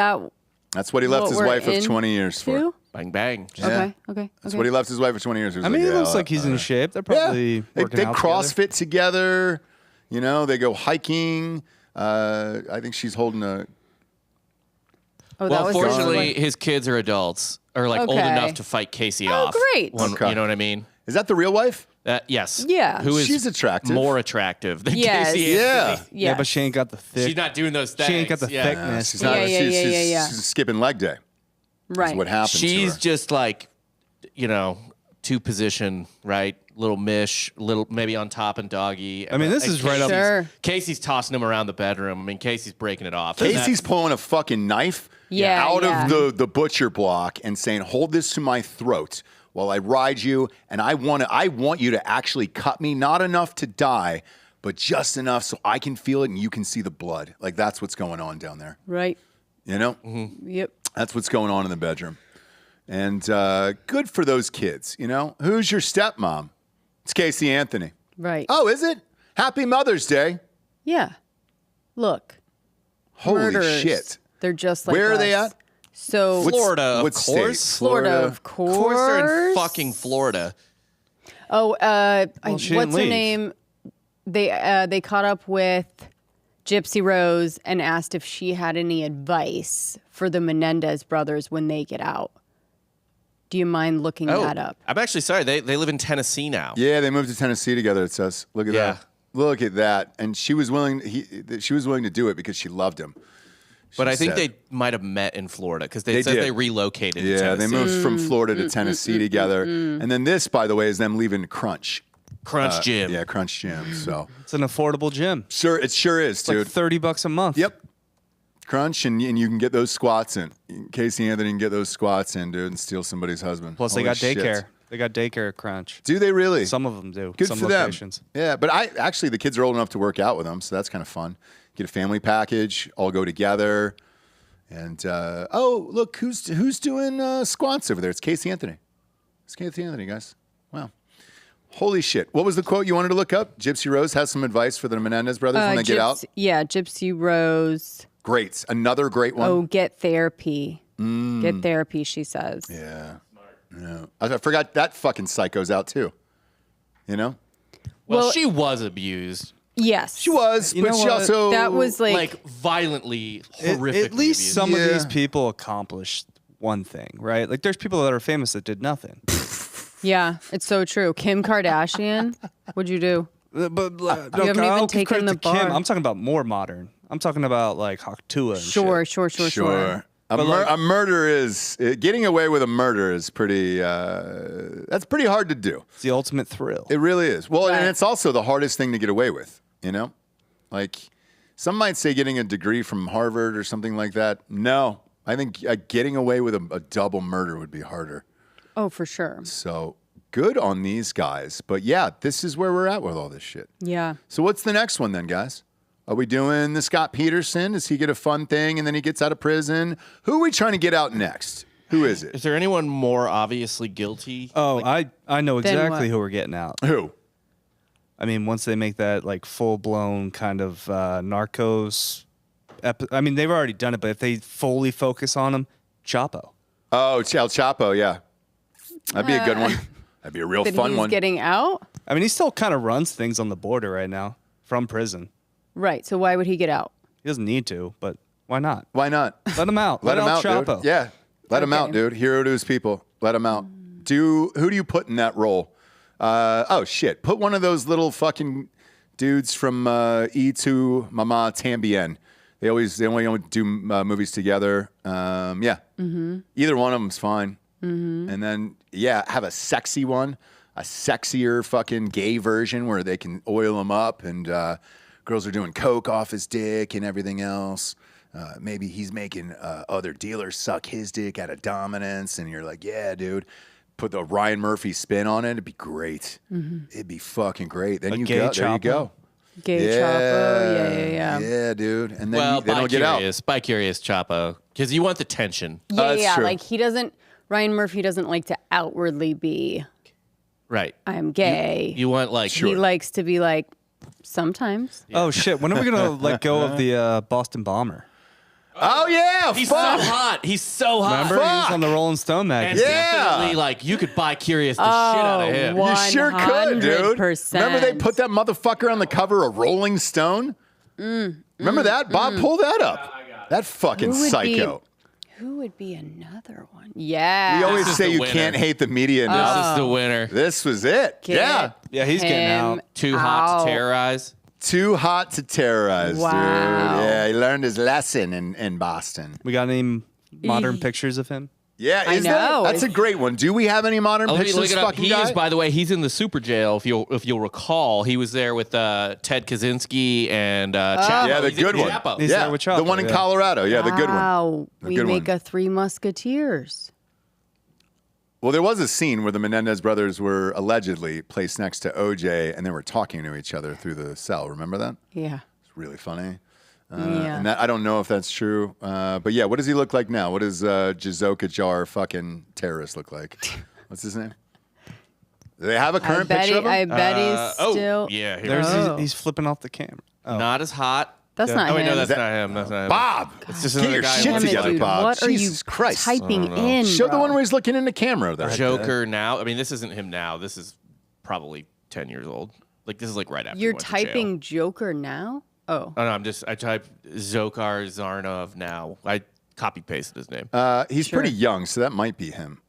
That's what he left what his we're wife of into? 20 years for. Bang bang. Yeah. Okay. That's what he left his wife for 20 years. He was I mean, like, it yeah, looks like he's in shape. They're probably working they out CrossFit together. You know, they go hiking. I think she's holding a... Oh, that Well, was fortunately, his kids are adults, or like old Okay. enough to fight Casey Oh, off. great. Okay. You know what I mean? Is that the real wife? Yes. Yeah. Who is She's attractive. more attractive than Yes. Casey Yeah. Anthony? Yeah, but she ain't got the thick. She's not doing those things. She ain't got the Yeah. thickness. She's not. Yeah. She's skipping leg day. right. That's what happened to She's her. just like, two position, right? Little mish, little maybe on top and doggy. I mean, this is right up- Sure. Casey's tossing him around the bedroom. I mean, Casey's breaking it off. Casey's pulling a fucking knife Yeah, out yeah. of the butcher block and saying, "Hold this to my throat while I ride you, and I want you to actually cut me, not enough to die, but just enough so I can feel it and you can see the blood." Like that's what's going on down there. Right. You know? Yep. That's what's going on in the bedroom. And good for those kids, you know? Who's your stepmom? It's Casey Anthony. Right. Oh, is it? Happy Mother's Day. Yeah. Look. Holy murderers. shit. They're just like Where are they us. at? So Florida, of what course. state? Florida, of course. Of course, they're in fucking Florida. Oh, she what's didn't her leave. name? They caught up with Gypsy Rose and asked if she had any advice for the Menendez brothers when they get out. Do you mind looking that up? I'm actually sorry. They live in Tennessee now. Yeah, they moved to Tennessee together, it says. Look at Yeah. that. Look at that. And she was willing to do it because she loved him. But She I think said. they might have met in Florida because they They said did. they relocated to Yeah, they Tennessee. moved from Florida to Tennessee together. And then this, by the way, is them leaving Crunch. Crunch Gym. Yeah, Crunch Gym. So It's an affordable gym. sure, it sure is, It's like dude. $30 a month. Yep. Crunch, and you can get those squats in. Casey Anthony can get those squats in, dude, and steal somebody's husband. Plus, they Holy got shit. daycare. They got daycare at Crunch. Do they really? Some of them do. Good Some for locations. them. Yeah, but actually the kids are old enough to work out with them, so that's kind of fun. Get a family package, all go together, and oh look, who's doing squats over there? It's Casey Anthony. It's Casey Anthony, guys. Wow, holy shit! What was the quote you wanted to look up? Gypsy Rose has some advice for the Menendez brothers when they get out. Yeah, Gypsy Rose. Great, another great one. Oh, get therapy. Get therapy, she says. Yeah. Yeah. I forgot that fucking psycho's out too. You know? Well, Well- she was abused. Yes. She was, You but know she what? also That was Like violently, horrifically At least abused. some of Yeah. these people accomplished one thing, right? Like there's people that are famous that did nothing. Yeah, it's so true. Kim Kardashian, what'd you do? But no, haven't even I'll give taken credit the to Kim. bar. I'm talking about more modern. I'm talking about like Haktua and Sure. sure. like- A murder is getting away with a murder is pretty. That's pretty hard to do. It's the ultimate thrill. It really is. Well, Right. and it's also the hardest thing to get away with. You know, like some might say getting a degree from Harvard or something like that. No, I think getting away with a double murder would be harder. Oh, for sure. So good on these guys. But yeah, this is where we're at with all this shit. Yeah. So what's the next one then, guys? Are we doing the Scott Peterson? Does he get a fun thing and then he gets out of prison? Who are we trying to get out next? Who is it? Is there anyone more obviously guilty? Oh, I know Then exactly what? who we're getting out. Who? I mean, once they make that like full blown kind of Narcos, I mean, they've already done it, but if they fully focus on him, Chapo. Oh, El Chapo, yeah. That'd be a good one. That'd be a real That fun he's one. getting out? I mean, he still kind of runs things on the border right now from prison. Right. So why would he get out? He doesn't need to, but why not? Why not? Let him out. Let him El out, Chapo. dude. Yeah, let him out, dude. Hero to his people. Let him out. Who do you put in that role? Oh shit! Put one of those little fucking dudes from E2 Mama Tambien. They only do movies together. Yeah. Either one of them's fine. And then have a sexy one, a sexier fucking gay version where they can oil him up and girls are doing coke off his dick and everything else. Maybe he's making other dealers suck his dick out of dominance, and you're like, yeah, dude. Put the Ryan Murphy spin on it. It'd be great. It'd be fucking great. Then A gay there you go. Gay Chapo? Yeah. Yeah, dude. And then they don't get out. Bi-curious Chapo. Because you want the tension. That's true. Like Ryan Murphy doesn't like to outwardly be, Right. I'm gay. You want like... He likes to be like, sometimes. Oh shit! When are we gonna let go of the Boston Bomber? Oh yeah, He's fuck. so hot. He's so hot. Remember, he was on the Rolling Stone And magazine. definitely, like, you could bi-curious the shit out of him. You sure could, dude. 100%. Remember they put that motherfucker on the cover of Rolling Stone? Remember that? Bob, pull that up. That fucking Who would psycho. Who would be another one? Yeah. We always This is say the you winner. can't hate the media enough. This is the winner. This was it. Yeah. Yeah, he's getting him out. Too hot out. to terrorize. Too hot to terrorize, Wow. dude. Yeah, he learned his lesson in Boston. We got any modern pictures of him? Yeah, I is there? know. That's a great one. Do we have any modern Let me pictures look of it this up. fucking He guy? is, by the way, he's in the super jail. If you'll recall, he was there with Ted Kaczynski and Chapo. Yeah, the He's in good one. Chapo. He's Yeah, there with Chapo, the one in yeah. Colorado. Yeah, the good one. Wow. The We good make one. a Three Musketeers. Well, there was a scene where the Menendez brothers were allegedly placed next to OJ, and they were talking to each other through the cell. Remember that? Yeah. It's really funny. Yeah. And that, I don't know if that's true. But yeah, what does he look like now? What does Jizoka Jar fucking terrorist look like? What's his name? Do they have a current picture of him? I bet he's still. Yeah, here There's it is. he's flipping off the camera. Oh. Not as hot. That's not Oh, wait, him. no, that's That- not him. That's not him. Bob! It's just Get another your guy shit who Damn it, together, dude. Bob. What are Jesus you Christ. typing in? Show the bro? one where he's looking in the camera. There. Joker now. I mean, this isn't him now. This is probably 10 years old. Like, this is like right after You're he went to jail. typing Joker now? Oh. Oh, no, I typed Zokar Zarnov now. I copy pasted his name. He's Sure. pretty young, so that might be him.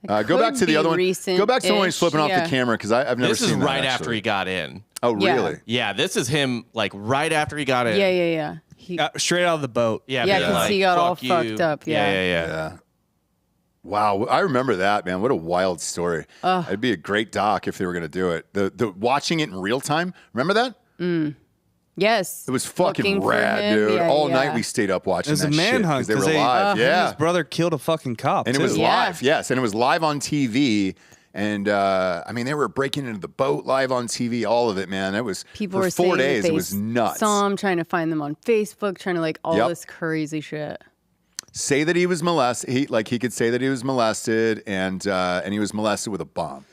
Go could back to the be other one. Go back to the one he's recent-ish, flipping off yeah. the camera because I've never This seen is that, right after actually. he got in. Oh, Yeah. really? Yeah, this is him like right after he got in. Yeah. He, Straight out of the boat. Yeah, Yeah, being 'cause like, he got all "Fuck you." fucked up, yeah. Yeah. Wow, I remember that, man. What a wild story. It'd be a great doc if they were going to do it. The watching it in real time. Remember that? yes. It was fucking Looking for rad, him. dude. Yeah, All yeah. night we stayed up watching It was that a shit manhunt because they were live. him and Yeah, his brother killed a fucking cop. and it too. was Yeah. live. Yes, and it was live on TV. And I mean, they were breaking into the boat live on TV. All of it, man. It was People for were 4 saying that days. they It was nuts. saw him, trying to find them on Facebook, trying to like all Yep. this crazy shit. Say that he was molested. He could say that he was molested, and he was molested with a bomb.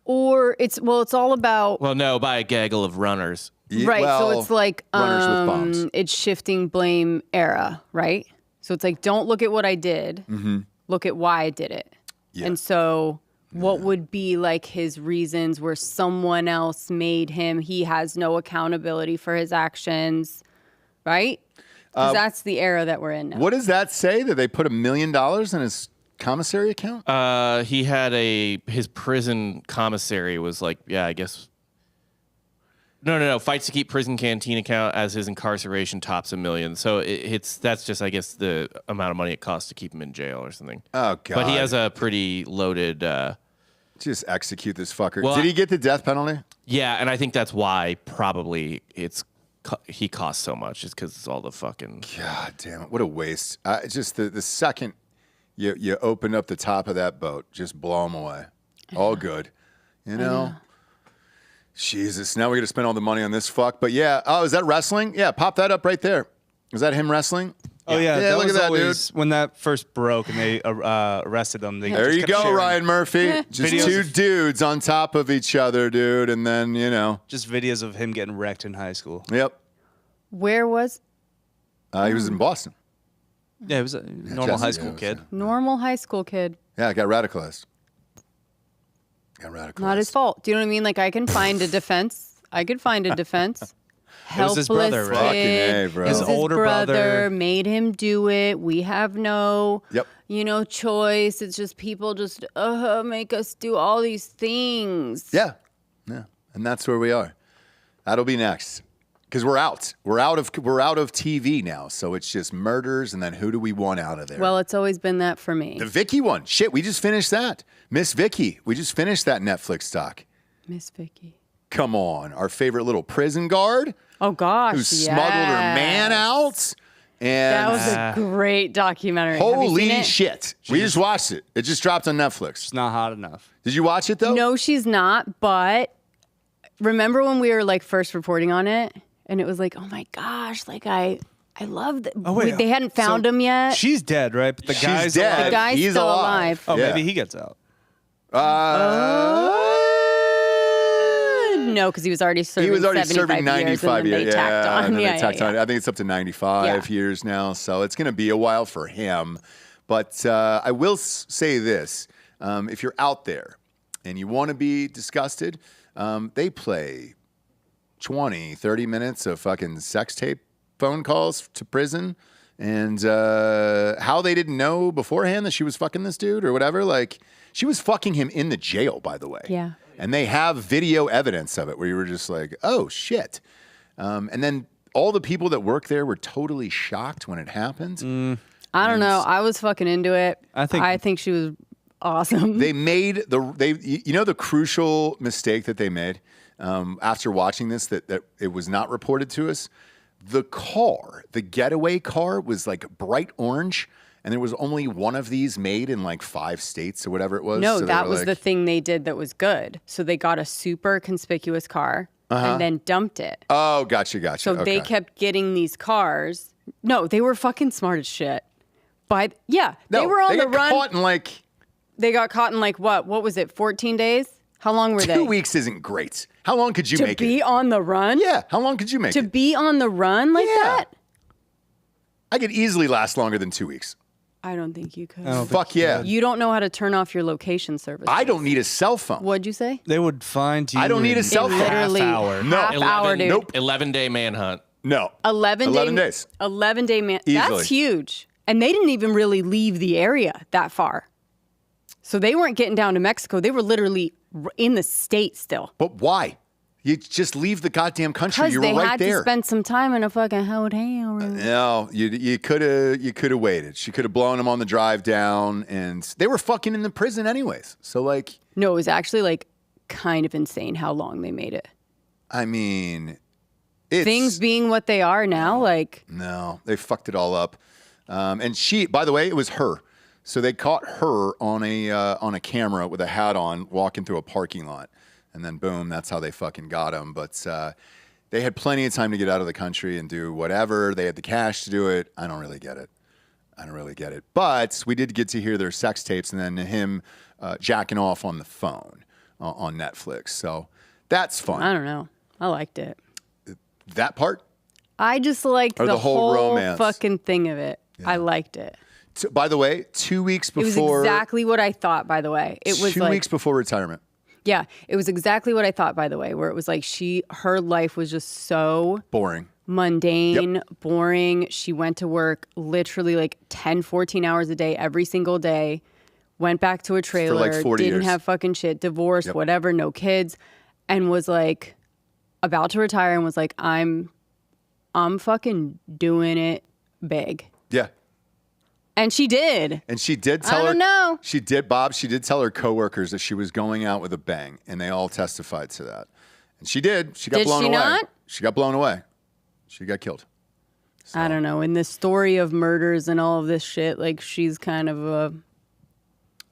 Or it's all about Well, no, by a gaggle of runners. right. Well, So it's like runners with bombs. it's shifting blame era, right? So it's like don't look at what I did, look at why I did it. Yeah. And so what would be like his reasons where someone else made him? He has no accountability for his actions, right? Because that's the era that we're in now. What does that say? That they put $1 million in his commissary account? He had his prison commissary was like, yeah, I guess. No. Fights to keep prison canteen account as his incarceration tops $1 million. So that's just, I guess, the amount of money it costs to keep him in jail or something. Oh God! But he has a pretty loaded. Just execute this fucker. Well, Did he get the death penalty? Yeah, and I think that's why probably he costs so much, is because it's all the fucking. God damn it! What a waste. Just the second you open up the top of that boat, just blow him away. All good, you know. Jesus, now we got to spend all the money on this fuck. But yeah, oh, is that wrestling? Yeah, pop that up right there. Is that him wrestling? Oh yeah, Yeah, that look was at that, always when that first broke and they arrested them. They There just you kept go, sharing Ryan Murphy. Just Videos two of- dudes on top of each other, dude, and then Just videos of him getting wrecked in high school. Yep. Where was He was in Boston. Yeah, he was a normal Jesse, high school yeah, kid. normal high school kid? Yeah, got radicalized. Not his fault. Do you know what I mean? Like I can find a defense. I could find a defense. was his brother, Helpless right? Fucking kid. A, bro. It was His older brother. made him do it. We have no, Yep. choice. It's just people just make us do all these things. Yeah. Yeah. And that's where we are. That'll be next. Because we're out. We're out of TV now. So it's just murders and then who do we want out of there? Well, it's always been that for me. The Vicky one. Shit, we just finished that. Miss Vicky. We just finished that Netflix doc. Miss Vicky. Come on. Our favorite little prison guard Oh gosh, who smuggled her man out. And That was a great documentary. Have you holy seen it? shit. We just watched it. It just dropped on Netflix. It's not hot enough. Did you watch it though? No, she's not. But remember when we were like first reporting on it, and it was like, oh my gosh, like I love that. Oh, wait, they hadn't found so him yet. She's dead, right? But the She's guy's dead. alive. The guy's He's still alive. alive. Oh, Yeah. maybe he gets out. No, because he was already serving. He was already 75 serving 95 years. years. And then they tacked on. and then Yeah, they tacked yeah, on. yeah. I think it's up to 95 Yeah. years now. So it's going to be a while for him. But I will say this. If you're out there and you want to be disgusted, they play 20, 30 minutes of fucking sex tape phone calls to prison. And how they didn't know beforehand that she was fucking this dude or whatever. Like, she was fucking him in the jail, by the way. Yeah. And they have video evidence of it where you were just like, oh, shit. And then all the people that work there were totally shocked when it happened. I don't know. I was fucking into it. I think she was awesome. They made the crucial mistake that they made after watching this that it was not reported to us. The car, the getaway car, was like bright orange, and there was only one of these made in like 5 states or whatever it was. No, So they that were was like, the thing they did that was good. So they got a super conspicuous car and then dumped it. Oh, gotcha. So they Okay. kept getting these cars. No, they were fucking smart as shit. But yeah, they were on they the got run. Caught in like They got caught in like what? What was it? 14 days? How long were 2 they? weeks isn't great. How long could you To make be it? on the run? Yeah, how long could you make To it? be on the run like Yeah. that? I could easily last longer than 2 weeks. I don't think you could. Fuck yeah. You don't know how to turn off your location service. I don't need a cell phone. What'd you say? They would find you. I don't need a in cell phone. Literally half hour. No. half hour, dude. Nope. 11-day manhunt. No. 11 days. 11-day man. Easily. That's huge. And they didn't even really leave the area that far. So they weren't getting down to Mexico. They were literally in the state still. But why? You just leave the goddamn country. Because You they were right had there. to spend some time in a fucking hotel room. No, you could have waited. She could have blown him on the drive down, and they were fucking in the prison anyways. So like, No, it was actually like kind of insane how long they made it. I mean, it's Things being what they are now, like no, they fucked it all up. And she, by the way, it was her. So they caught her on a camera with a hat on, walking through a parking lot, and then boom, that's how they fucking got him. But they had plenty of time to get out of the country and do whatever. They had the cash to do it. I don't really get it. But we did get to hear their sex tapes and then him jacking off on the phone on Netflix. So that's fun. I don't know. I liked it. That part. I just liked Or the the whole romance. fucking thing of it. I liked it. By the way, 2 weeks It was before. exactly what I thought, by the way. It was 2 like, weeks before retirement. yeah, it was exactly what I thought, by the way, where it was like her life was just so Boring. mundane, boring. She went to work literally like 10, 14 hours a day, every single day, went back to a trailer, like 40 didn't years. have fucking shit, divorced, Yep. whatever, no kids, and was like about to retire and was like, I'm fucking doing it big. Yeah. And she did. And she did tell her. don't know. She did, Bob. She did tell her coworkers that she was going out with a bang, and they all testified to that. And she did. She got Did blown she away. not? She got blown away. She got killed. I don't know. In this story of murders and all of this shit, like she's kind of a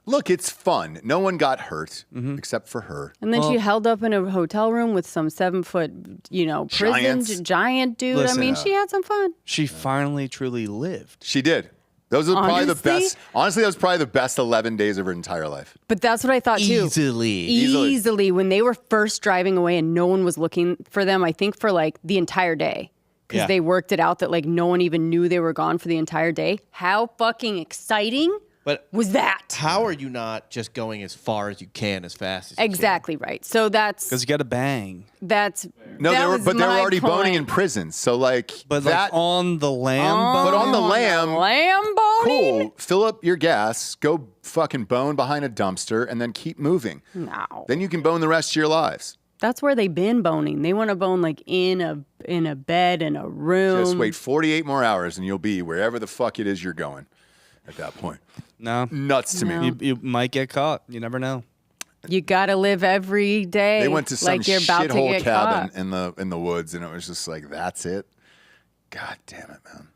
Look, it's fun. No one got hurt except for her. And then she held up in a hotel room with some 7-foot, prison giant dude. Listen, I mean, she had some fun. She finally truly lived. She did. Those are probably the Honestly? best. Honestly, that was probably the best 11 days of her entire life. But that's what I thought too. Easily. When they were first driving away and no one was looking for them, I think for like the entire day. Because they worked it out that like no one even knew they were gone for the entire day. How fucking exciting was that? How are you not just going as far as you can, as fast as you Exactly right. So that's Because you got to bang. that's No, that they were, was but they were my already boning point. in prison. So like But that. like on the lamb but on the On lamb, lamb boning? cool. Fill up your gas. Go fucking bone behind a dumpster, and then keep moving. No. Then you can bone the rest of your lives. That's where they've been boning. They want to bone like in a bed in a room. Just wait 48 more hours, and you'll be wherever the fuck it is you're going. At that point, No. nuts to me. You might get caught. You never know. You got to live every day. They went to some like you're about to shithole get cabin caught. in the woods, and it was just like, that's it. God damn it, man.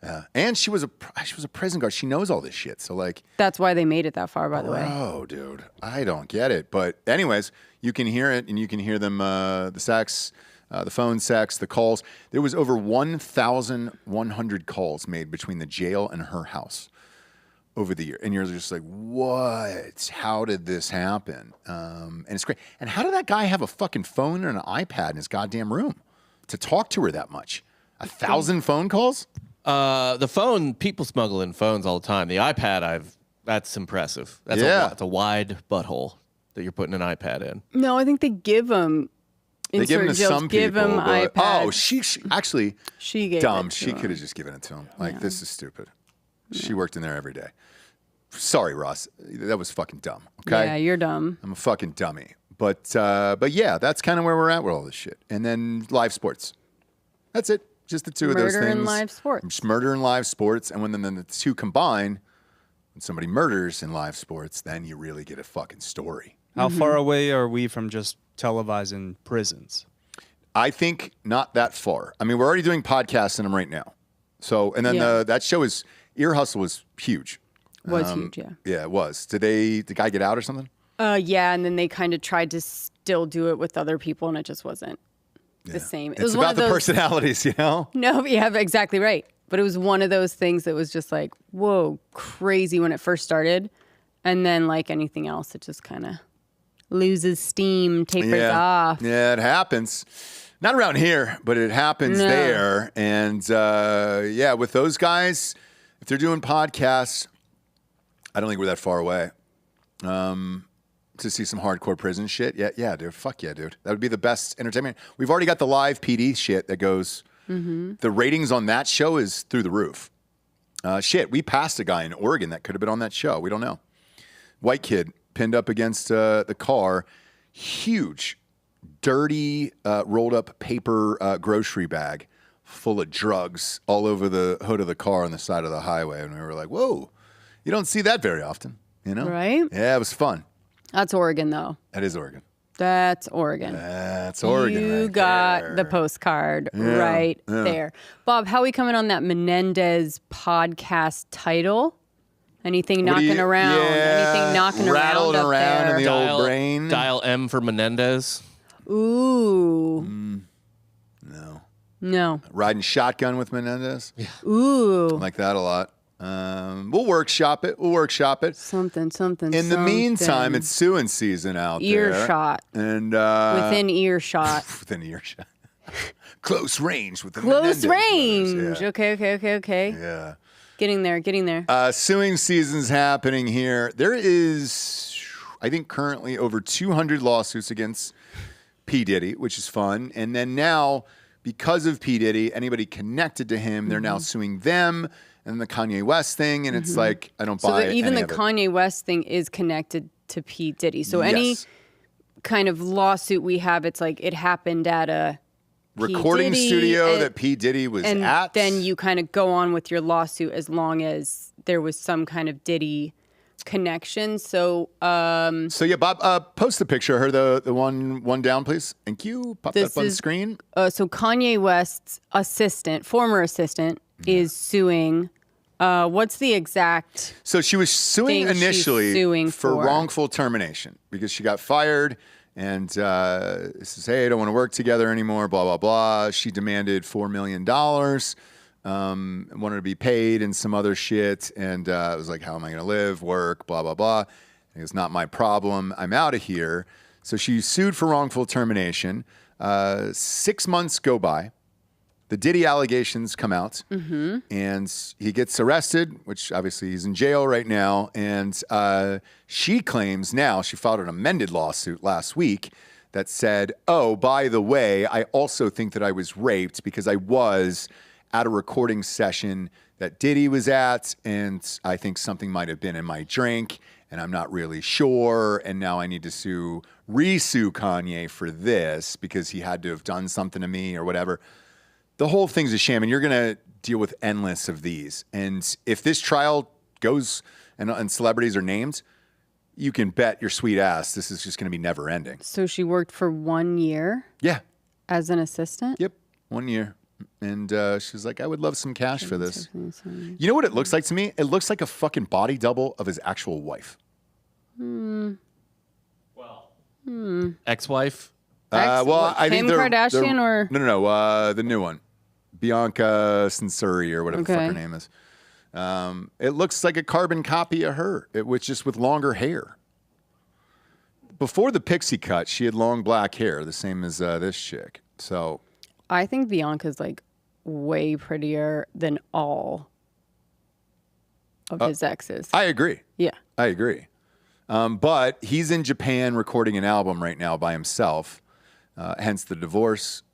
Yeah, and she was a prison guard. She knows all this shit. So like, That's why they made it that far, by the way. oh, dude, I don't get it. But anyways, you can hear it, and you can hear them the sex, the phone sex, the calls. There was over 1,100 calls made between the jail and her house over the year. And you're just like, what? How did this happen? And it's great. And how did that guy have a fucking phone and an iPad in his goddamn room to talk to her that much? 1,000 phone calls? The phone, people smuggle in phones all the time. The iPad, that's impressive. That's Yeah. a wide butthole that you're putting an iPad in. No, I think they give them. They give them to some give people. them But, iPads. oh, she actually She gave dumb. it to She him. could have just given it to him. Like, this is stupid. She worked in there every day. Sorry, Ross. That was fucking dumb. Okay. Yeah, you're dumb. I'm a fucking dummy. But yeah, that's kind of where we're at with all this shit. And then live sports. That's it. Just the two of those Murder things. and live sports. Just murder and live sports. And when then the two combine, when somebody murders in live sports, then you really get a fucking story. How far away are we from just televising prisons? I think not that far. I mean, we're already doing podcasts in them right now. So, and then Yeah. that show is, Ear Hustle was huge. Was huge, yeah. Yeah, it was. Did the guy get out or something? Yeah, and then they kind of tried to still do it with other people, and it just wasn't the same. It It's was one about of the those, personalities, you know? No, yeah, exactly right. But it was one of those things that was just like, whoa, crazy when it first started. And then, like anything else, it just kind of loses steam, tapers off. Yeah, it happens. Not around here, but it happens there. And yeah, with those guys, if they're doing podcasts, I don't think we're that far away. To see some hardcore prison shit. Yeah, dude. Fuck yeah, dude. That would be the best entertainment. We've already got the live PD shit that goes. The ratings on that show is through the roof. Shit, we passed a guy in Oregon that could have been on that show. We don't know. White kid pinned up against the car. Huge, dirty, rolled up paper grocery bag full of drugs all over the hood of the car on the side of the highway. And we were like, whoa, you don't see that very often, you know? Right? Yeah, it was fun. That's Oregon, though. That is Oregon. That's Oregon. That's Oregon. You right got there. the postcard right there. Bob, how are we coming on that Menendez podcast title? Anything What do knocking you- around? yeah, Anything knocking rattling around up around there? in the old brain. Dial M for Menendez. Ooh. No. Riding shotgun with Menendez. Ooh. I like that a lot. We'll workshop it. Something. In the meantime, it's suing season out there. Earshot. And Within earshot. within earshot. Close range with the Close Menendez range. brothers, Okay. Yeah. Getting there. Suing season's happening here. There is, I think, currently over 200 lawsuits against P. Diddy, which is fun. And then now, because of P. Diddy, anybody connected to him, they're now suing them. And the Kanye West thing, and it's like, I don't buy it. Even the any of it. Kanye West thing is connected to P. Diddy. So any Yes. kind of lawsuit we have, it's like it happened at a P. recording Diddy, studio and- that P. Diddy was and at. then you kind of go on with your lawsuit as long as there was some kind of Diddy connection. So So yeah, Bob, post the picture of her, the one down, please. Thank you. Pop that This up on the is- screen. so Kanye West's former assistant, is suing What's the exact? So she was suing Thing she's initially suing for for. wrongful termination because she got fired and says, hey, I don't want to work together anymore, blah, blah, blah. She demanded $4 million, wanted to be paid and some other shit. And I was like, how am I going to live, work, blah, blah, blah. And it's not my problem. I'm out of here. So she sued for wrongful termination. 6 months go by. The Diddy allegations come out, and he gets arrested, which obviously he's in jail right now. And she claims now, she filed an amended lawsuit last week that said, oh, by the way, I also think that I was raped because I was at a recording session that Diddy was at, and I think something might have been in my drink, and I'm not really sure. And now I need to re-sue Kanye for this because he had to have done something to me or whatever. The whole thing's a sham, and you're going to deal with endless of these. And if this trial goes and celebrities are named, you can bet your sweet ass this is just going to be never ending. So she worked for 1 year Yeah. as an assistant? Yep. 1 year. And she's like, I would love some cash for this. You know what it looks like to me? It looks like a fucking body double of his actual wife. Ex-wife. Well, I think Kim Kardashian or? No, the new one. Bianca Censuri or whatever the fuck her name is. It looks like a carbon copy of her, just with longer hair. Before the pixie cut, she had long black hair, the same as this chick. So I think Bianca's like way prettier than all of his exes. I agree. Yeah. I agree. But he's in Japan recording an album right now by himself, hence the divorce.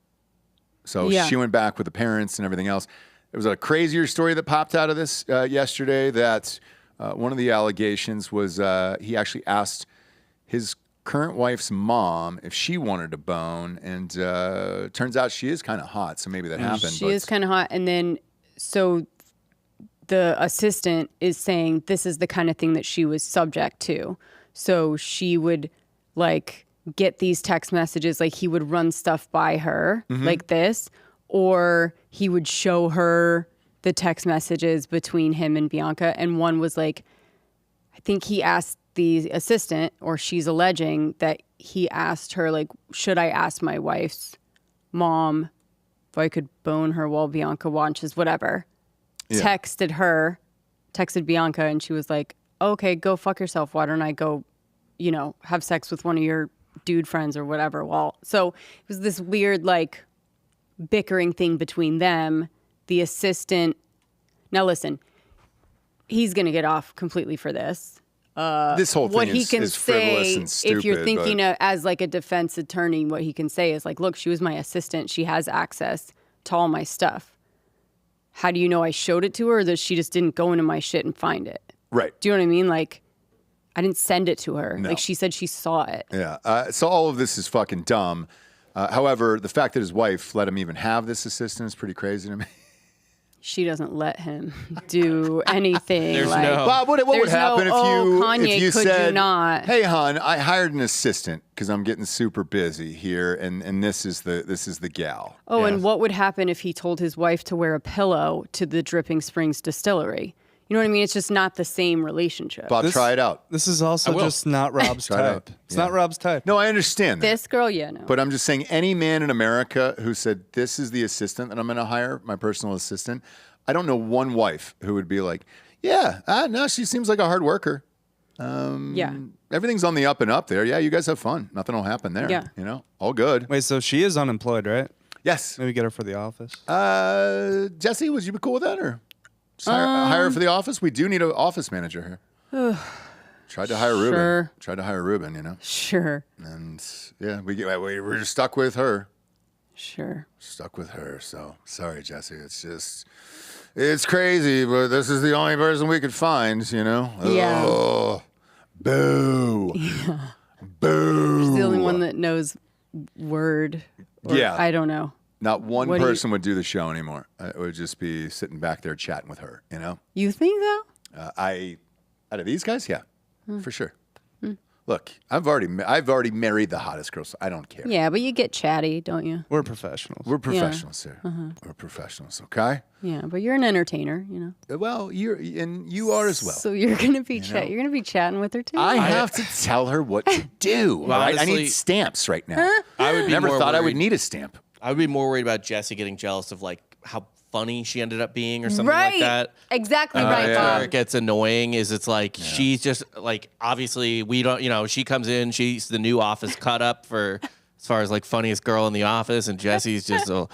So she went back with the parents and everything else. There was a crazier story that popped out of this yesterday that one of the allegations was he actually asked his current wife's mom if she wanted to bone, and turns out she is kind of hot, so maybe that happened. She is kind of hot. And then, so the assistant is saying this is the kind of thing that she was subject to. So she would like get these text messages, like he would run stuff by her like this, or he would show her the text messages between him and Bianca. And one was like, I think he asked the assistant, or she's alleging that he asked her, like, should I ask my wife's mom if I could bone her while Bianca watches whatever? Yeah. Texted Bianca, and she was like, okay, go fuck yourself. Why don't I go, have sex with one of your dude friends or whatever? Well, so it was this weird, like, bickering thing between them. The assistant, now listen, he's going to get off completely for this. This whole thing what he can is say, frivolous and stupid. if you're thinking as like a defense attorney, what he can say is like, look, she was my assistant. She has access to all my stuff. How do you know I showed it to her, or that she just didn't go into my shit and find it? Right. Do you know what I mean? Like, I didn't send it to her. No. Like, she said she saw it. Yeah. So all of this is fucking dumb. However, the fact that his wife let him even have this assistant is pretty crazy to me. She doesn't let him do anything. There's like, no- Bob, what would happen Kanye, if you could said, you not? "Hey, hon, I hired an assistant because I'm getting super busy here, and this is the gal." Oh, and what would happen if he told his wife to wear a pillow to the Dripping Springs distillery? You know what I mean? It's just not the same relationship. Bob, try it out. This is also just not Rob's Try it out. type. It's not Rob's type. No, I understand that. This girl, yeah, no. But I'm just saying, any man in America who said, this is the assistant that I'm going to hire, my personal assistant, I don't know one wife who would be like, yeah, no, she seems like a hard worker. Yeah. Everything's on the up and up there. Yeah, you guys have fun. Nothing will happen there. Yeah. All good. Wait, so she is unemployed, right? Yes. Maybe get her for the office. Jessie, would you be cool with that, or just hire her for the office? We do need an office manager here. Tried to hire Ruben. Sure. Tried to hire Ruben, Sure. And yeah, we're just stuck with her. Sure. Stuck with her. So sorry, Jessie. It's crazy, but this is the only person we could find, Yeah. Oh, boo. Yeah. Boo. She's the only one that knows word. Or, Yeah. I don't know. Not one What do you- person would do the show anymore. It would just be sitting back there chatting with her, You think so? out of these guys, yeah, for sure. Look, I've already married the hottest girl, so I don't care. Yeah, but you get chatty, don't you? We're professionals. We're professionals here. We're professionals, okay? Yeah, but you're an entertainer, Well, you are as well. So you're gonna be you're gonna be chatting with her too. I have to tell her what to do. Well, right? I honestly, need stamps right now. I would be Never more thought I would worried- need a stamp. I would be more worried about Jessie getting jealous of like how funny she ended up being or something right. like that. Exactly right, yeah. Bob. Where it gets annoying is it's like she's just like obviously we don't she comes in, she's the new office cut up for as far as like funniest girl in the office, and Jessie's just a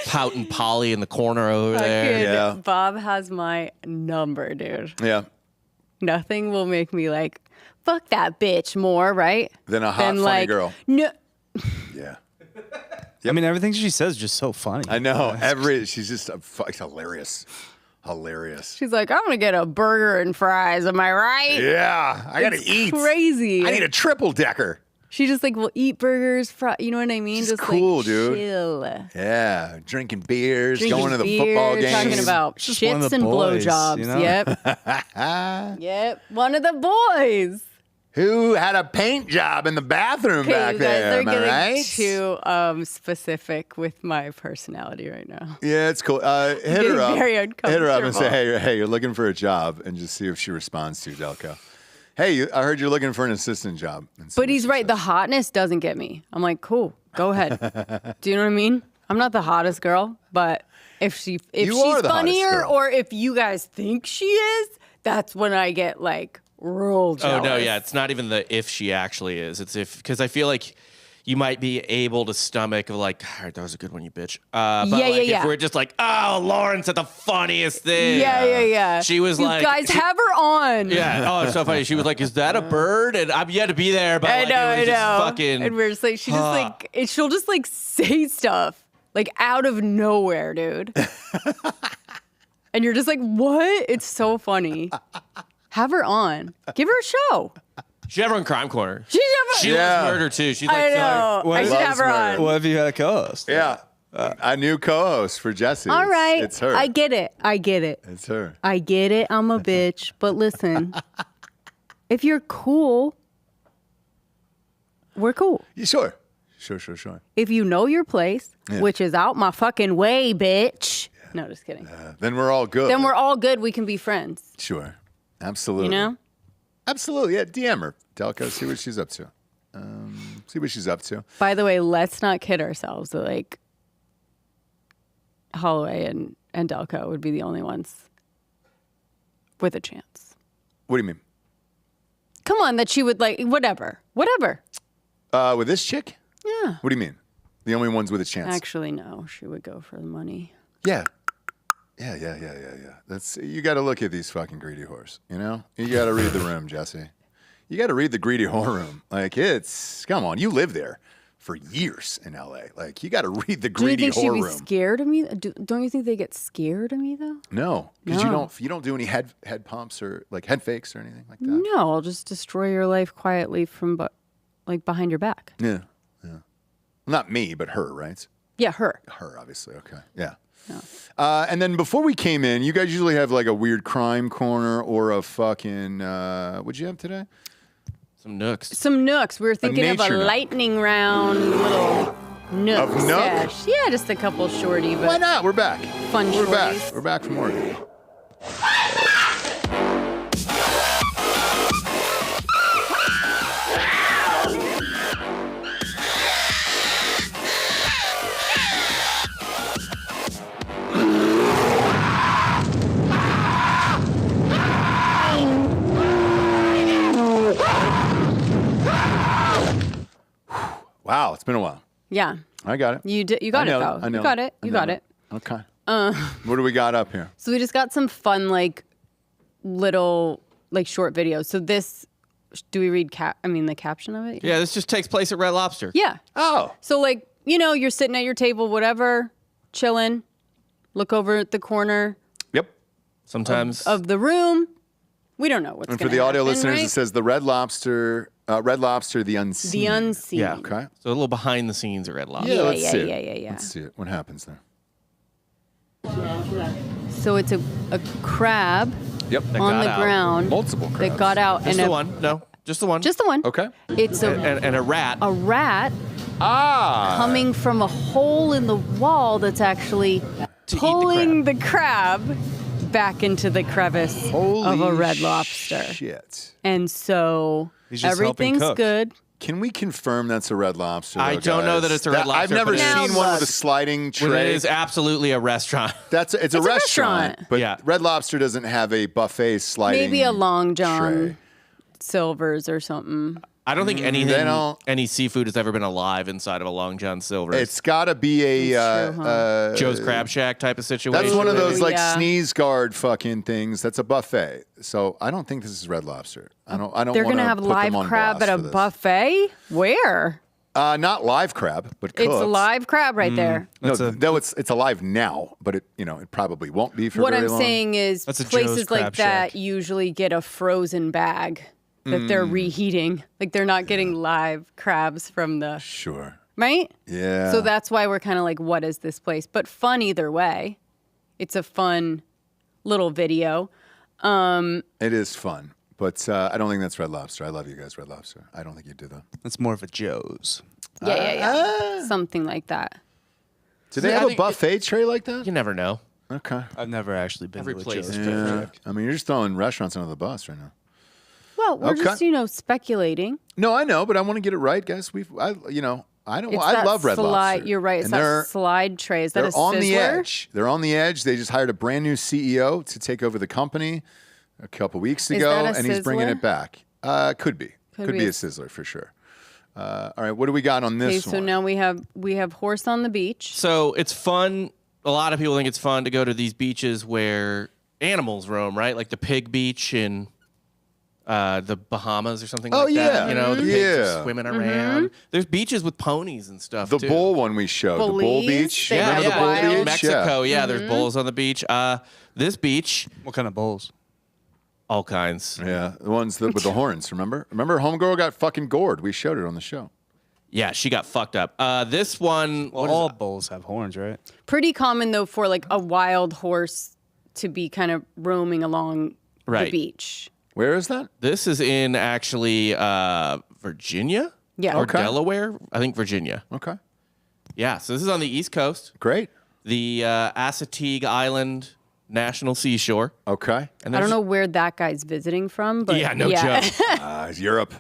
pouting Polly in the corner over there. Fucking Yeah. Bob has my number, dude. Yeah. Nothing will make me like fuck that bitch more, right? Than a hot, funny girl. No. Yeah. I mean, everything she says is just so funny. I know. She's just hilarious. Hilarious. She's like, I'm gonna get a burger and fries. Am I right? Yeah. I got to It's eat. Crazy. I need a triple decker. She just like will eat burgers, you know what I mean? She's just cool, like, dude. Chill. Yeah. Drinking beers, Drinking going to the beer, football games. talking about Just one of shits the and boys, blowjobs. you know? Yep. Yep. One of the boys. Who had a paint job in the bathroom Okay, back you guys there? are Am I getting right? too specific with my personality right now. Yeah, it's cool. Hit Getting her up. very Hit her up and say, uncomfortable. hey, you're looking for a job, and just see if she responds to you, Delco. Hey, I heard you're looking for an assistant job. And see But what he's she right. says. The hotness doesn't get me. I'm like, cool, go ahead. Do you know what I mean? I'm not the hottest girl, but if You she's are the hottest funnier, girl. or if you guys think she is, that's when I get like real jealous. Oh no, yeah, it's not even the if she actually is. It's if because I feel like you might be able to stomach of like, all right, that was a good one, you bitch. But Yeah, like, yeah, yeah. If we're just like, oh, Lauren said the funniest thing. Yeah. She was you like, guys have her on. yeah. Oh, it's so funny. She was like, is that a bird? And I'm yet to be there, but like, I it was know. just fucking. And we're just like, she'll just like say stuff like out of nowhere, dude. And you're just like, what? It's so funny. Have her on. Give her a show. She have her on Crime Corner. She She Yeah. loves murder too. She's I like, know. What I should loves have her murder. on. What if you had a co-host? Yeah. A new co-host for Jessie. All right. It's her. I get it. It's her. I get it. I'm a bitch. But listen, if you're cool, we're cool. Yeah, sure. If you know your place, which is out my fucking way, bitch. No, just kidding. Then we're all good. Then we're all good. We can be friends. Sure. Absolutely. You know? Absolutely. Yeah. DM her. Delco, see what she's up to. By the way, let's not kid ourselves. Like, Holloway and Delco would be the only ones with a chance. What do you mean? Come on, that she would like, whatever. With this chick? Yeah. What do you mean? The only ones with a chance. Actually, no, she would go for the money. Yeah. That's you got to look at these fucking greedy whores. You know, you got to read the room, Jesse. You got to read the greedy whore room. Like come on, you live there for years in L.A. Like you got to read the Do you greedy think she'd whore be room. scared of me? Don't you think they get scared of me though? No, because No. you don't do any head pumps or like head fakes or anything like that. No, I'll just destroy your life quietly from like behind your back. Yeah. Not me, but her, right? Yeah, her. Her, obviously. Okay. Yeah. And then before we came in, you guys usually have like a weird crime corner or a fucking, what'd you have today? some nooks. Some nooks. We were thinking of a nature nook. lightning round little nook. Of nook? sesh. Yeah, just a couple shorty, but Why not? We're back. Fun We're back. shorties. We're back from Oregon. Wow, it's been a while. yeah. I got it. You got it I know though. I know You got it. I You know got it. Okay. What do we got up here? So we just got some fun like little like short videos. So this, do we read the caption of it? Yeah, this just takes place at Red Lobster. Yeah. Oh, So like, you're sitting at your table, whatever, chilling, look over at the corner yep. Sometimes of the room. We don't know what's And going for to the audio happen, listeners, right? it says the Red Lobster, the Unseen. The unseen. Yeah. Okay. So a little behind the scenes at Red Lobster. Yeah, let's see it. yeah. Let's see it. What happens there? So it's a crab Yep. on got the out. ground Multiple crabs. that got out Just and the one. No. Just the one. Just the one. Okay. It's And a rat. a rat Ah. coming from a hole in the wall that's actually pulling the crab back into the crevice of a red lobster. Shit. And so He's just helping everything's cook. good. Can we confirm that's a red lobster? I though, don't know guys? that it's a red lobster, I've never but it seen is. one with a sliding Well, tray. it is absolutely a restaurant. It's a restaurant, but Yeah. Red Lobster doesn't have a buffet sliding. Maybe a Long John tray. Silver's or something. I don't think don't- any seafood has ever been alive inside of a Long John Silver's. It's got to be That's true, Joe's Crab Shack type of situation. That's one of those like Yeah. sneeze guard fucking things. That's a buffet. So I don't think this is Red Lobster. I don't. They're going to have live crab at a buffet? Where? Not live crab, but cooked. It's a live crab right there. No, it's alive now, but it probably won't be for What very I'm long. saying is That's a Joe's places like Crab that Shack. usually get a frozen bag that they're reheating. Like they're not getting live crabs from the Sure. right? Yeah. So that's why we're kind of like, what is this place? But fun either way. It's a fun little video. It is fun, but I don't think that's Red Lobster. I love you guys, Red Lobster. I don't think you do though. That's more of a Joe's. Yeah. Something like that. Do they I have a think buffet tray like that? You never know. Okay. I've never actually been Every to a place Joe's. is Yeah. different. I mean, you're just throwing restaurants under the bus right now. Well, we're Okay. just, speculating. No, I know, but I want to get it right, guys. I don't. It's I that love Red Lobster. You're right. It's And that slide tray. Is that they're a on sizzler? the edge. They're on the edge. They just hired a brand new CEO to take over the company a couple weeks ago, that a and he's bringing sizzler? it back. Could be. Could be a sizzler for sure. All right, what do we got on Okay, this so one? now we have horse on the beach. So it's fun. A lot of people think it's fun to go to these beaches where animals roam, right? Like the pig beach in the Bahamas or something like yeah. that. The pigs Yeah. are swimming around. There's beaches with ponies and stuff The too. bull one we showed, the bull Belize, beach. they Yeah, Remember have the bull wild- beach? Mexico, Yeah. there's bulls on the beach. This beach, What kind of bowls? all kinds. Yeah, the ones with the horns. Remember, homegirl got fucking gored. We showed it on the show. Yeah, she got fucked up. This one, Well, all bowls have horns, right? Pretty common though for like a wild horse to be kind of roaming along the Right. beach. Where is that? this is in actually Virginia Yeah. or Okay. Delaware. I think Virginia. Okay, Yeah, so this is on the East Coast, great. the Assateague Island National Seashore. Okay, And I don't there's- know where that guy's visiting from, but Yeah, no yeah. joke. it's Europe.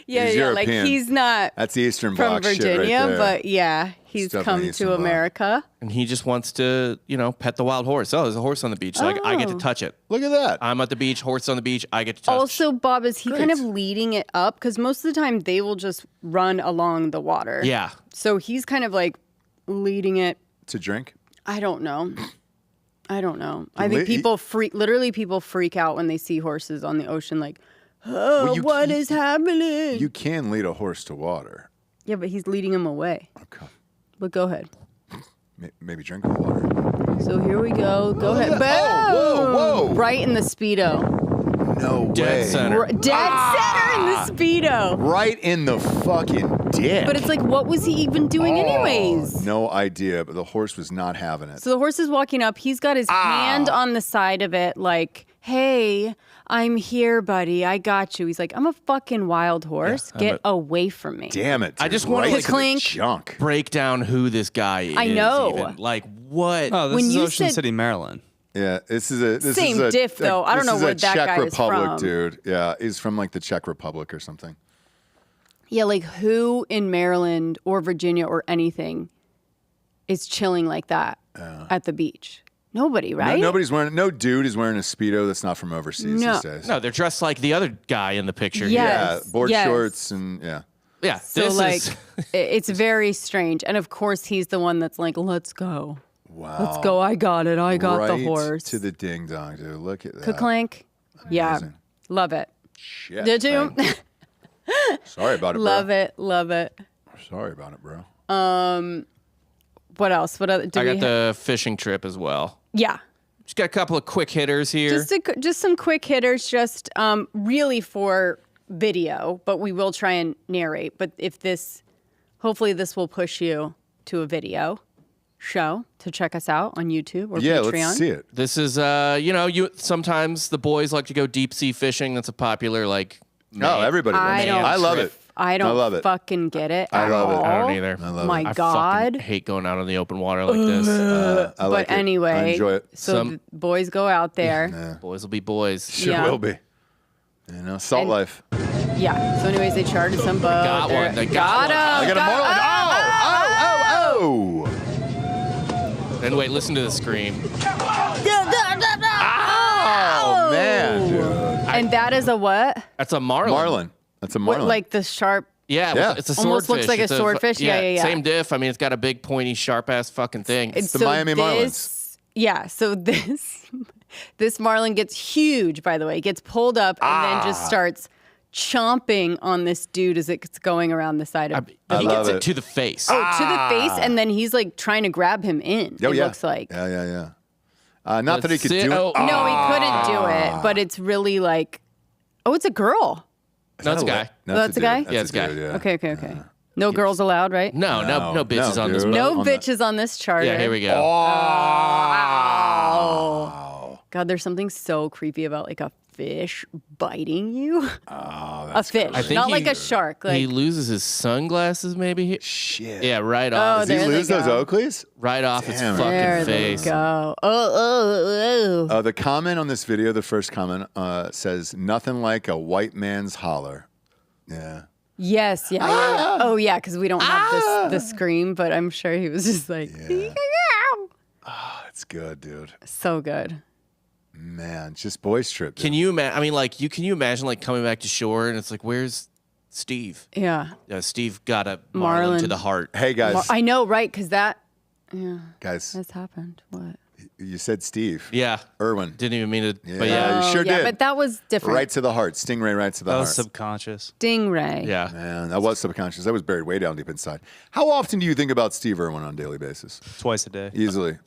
yeah, He's yeah. Like European. he's not That's the Eastern from Bloc shit right Virginia, there. but yeah, he's definitely come Eastern to Bloc. America. And he just wants to, pet the wild horse. Oh, there's a horse on the beach. So I get to touch it. Look at that. I'm at the beach, horse on the beach. I get to touch. Also, Bob, is he kind Great. of leading it up? Because most of the time they will just run along the water. Yeah. So he's kind of like leading it. To drink. I don't know. I he- think people freak out when they see horses on the ocean. Like, oh, Well, you what can't- is happening? You can lead a horse to water. Yeah, but he's leading him away. Okay. But go ahead. Maybe drink the water. So here we go. Go ahead. Oh, whoa. Boom! Right in the Speedo. No Dead way. center. Dead center in the Speedo. Right in the fucking dick. But it's like, what was he even doing anyways? No idea, but the horse was not having it. So the horse is walking up. He's got his hand on the side of it, like, hey, I'm here, buddy. I got you. He's like, I'm a fucking wild horse. Get away from me. Damn it. I dude. just wanna, right like, to the clink. junk. Break down who this guy is. I know. Even. Like, what? Oh, this When is you Ocean said- City, Maryland. Yeah, this is Same a diff, though. I don't know this is where a that Czech guy is Republic, from. dude. Yeah, he's from like the Czech Republic or something. Yeah, like who in Maryland or Virginia or anything is chilling like that at the beach? Nobody, right? No dude is wearing a Speedo that's not from overseas No. these days. No, they're dressed like the other guy in the picture. Yeah. Yeah, board Yes. shorts and yeah. Yeah. So This like, is. it's very strange. And of course, he's the one that's like, let's go. Wow. Let's go. I got it. I got right the horse. to the ding dong, dude. Look at that. Clank. Yeah. Amazing. Love it. Shit. Did you? man. Sorry about it, bro. Love it. Love it. Sorry about it, bro. What else? What other? I got the fishing trip as well. Yeah. Just got a couple of quick hitters here. Just some quick hitters, just really for video, but we will try and narrate. But hopefully this will push you to a video show to check us out on YouTube or Yeah, Patreon. let's see it. This is, you sometimes the boys like to go deep sea fishing. That's a popular No, everybody. I love it. I don't love it. fucking get it. I love it. I don't either. My I God. fucking hate going out on the open water like this. I like But it. anyway, I enjoy it. so the boys go out there. Boys will be boys. Sure Yeah. will be. Salt life. Yeah. So anyways, they chartered some boat. Got one. They got got him. I got a Marlin. Oh. And wait, listen to the scream. Oh, man. Dude. And that is a what? That's a marlin. Marlin. That's a What, marlin. like the sharp. Yeah. It's a swordfish. Almost looks like a It's swordfish. Yeah. Same diff. I mean, it's got a big, pointy, sharp-ass fucking thing. the Miami Marlins. Yeah. So this marlin gets huge, by the way. It gets pulled up and then just starts chomping on this dude as it's going around the side of he love gets it it. to the face. to the face, and then he's like trying to grab him in. Oh, It yeah. looks like. Yeah. Not that he could do it. No, he couldn't do it, but it's really like, it's a girl. No, it's a guy. That's a guy? That's Yeah, it's a guy. dude, yeah. Okay. No girls allowed, right? No bitches on this dude. boat. No on that. bitches on this charter. Yeah, here we go. Oh. God, there's something so creepy about like a fish biting you. A fish, I think not he- like a shark. Like He loses his sunglasses, maybe. Shit. Yeah, right off. Does he there they lose those go. Oakleys? Right off his Damn it. fucking there face. they go. Oh. The comment on this video, the first comment, says, nothing like a white man's holler. Yeah. Yes, yeah. Oh yeah, because we don't have the scream, but I'm sure he was just like, That's good, dude. so good. Man, just boys trip. Dude. Can you imagine? I mean, like, can you imagine like coming back to shore and it's like, where's Steve? Yeah. Steve got a marlin to Marlin. the heart. Hey, guys. I know, right? Because that's happened. What? You said Steve. Yeah. Irwin. Didn't even mean to. Yeah, But yeah. you sure yeah, did. but that was different. Right to the heart. Stingray right to the That heart. was subconscious. Stingray. Yeah. Man, that was subconscious. That was buried way down deep inside. How often do you think about Steve Irwin on a daily basis? Twice a day. Easily.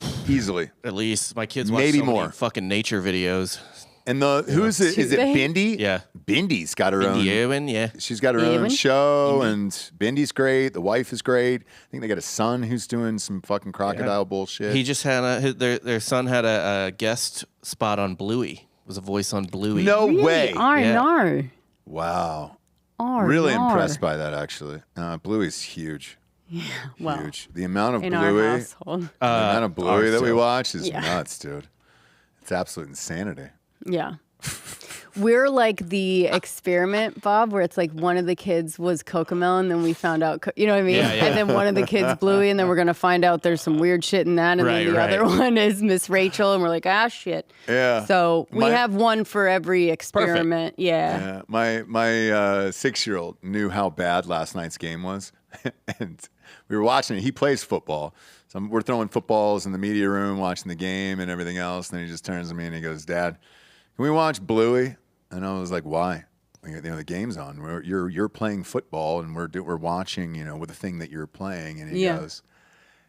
At least my kids watch Maybe so many more. fucking nature videos. And who's it? Is it they? Bindi? Yeah. Bindi's got her own. Ewan, yeah. She's got her own Ewan? show, and Bindi's great. The wife is great. I think they got a son who's doing some fucking crocodile bullshit. He just had their son had a guest spot on Bluey. Was a voice on Bluey. no Really? way. No. Wow. R, Really R. impressed by that, actually. Bluey's huge. Well, Huge. The amount of in our Bluey, household. the amount of Bluey that we too. watch is Yeah. nuts, dude. It's absolute insanity. Yeah. We're like the experiment, Bob, where it's like one of the kids was Cocomel, and then we found out, you know what I mean? Yeah, yeah. And then one of the kids Bluey, and then we're going to find out there's some weird shit in that. And Right, then the right. other one is Miss Rachel, and we're like, shit. Yeah. So we My- have one for every experiment. Yeah. My 6-year-old knew how bad last night's game was, and we were watching it. He plays football, so we're throwing footballs in the media room, watching the game and everything else. And then he just turns to me and he goes, "Dad, can we watch Bluey?" And I was like, "Why?" The game's on. You're playing football, and we're watching. With the thing that you're playing. And he goes,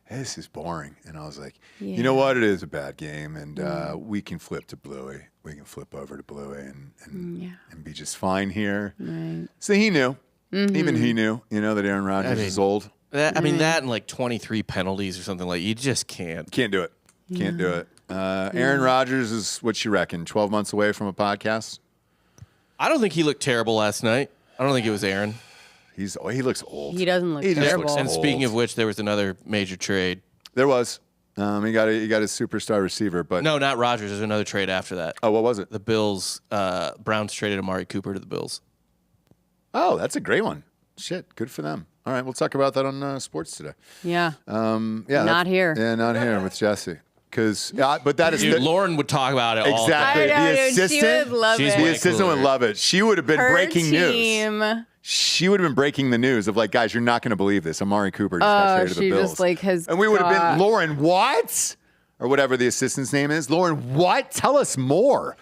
"This is boring." And I was like, "You know what? It is a bad game, and we can flip to Bluey. We can flip over to Bluey and be just fine here." Right. So he knew. Even he knew. That Aaron Rodgers is old. That and like 23 penalties or something like you just can't. Can't do it. Can't do it. Aaron Rodgers is what you reckon? 12 months away from a podcast. I don't think he looked terrible last night. I don't think it was Aaron. He looks old. He doesn't look He just terrible. looks And old. speaking of which, there was another major trade. There was. He got a superstar receiver, but No, not Rodgers. There's another trade after that. Oh, what was it? The Bills, Browns traded Amari Cooper to the Bills. Oh, that's a great one. Shit, good for them. All right, we'll talk about that on sports today. Yeah. Yeah, Not here. Yeah, not here with Jesse. But that is Dude, Lauren would talk about it all the time. exactly I know, the dude. She assistant. would love She's it. The way assistant would cooler. love it. She would have been Her breaking news. team. She would have been breaking the news of like, guys, you're not going to believe this. Amari Cooper just got traded to the she Bills. just like has and we would have got- been, Lauren, what? Or whatever the assistant's name is. Lauren, what? Tell us more.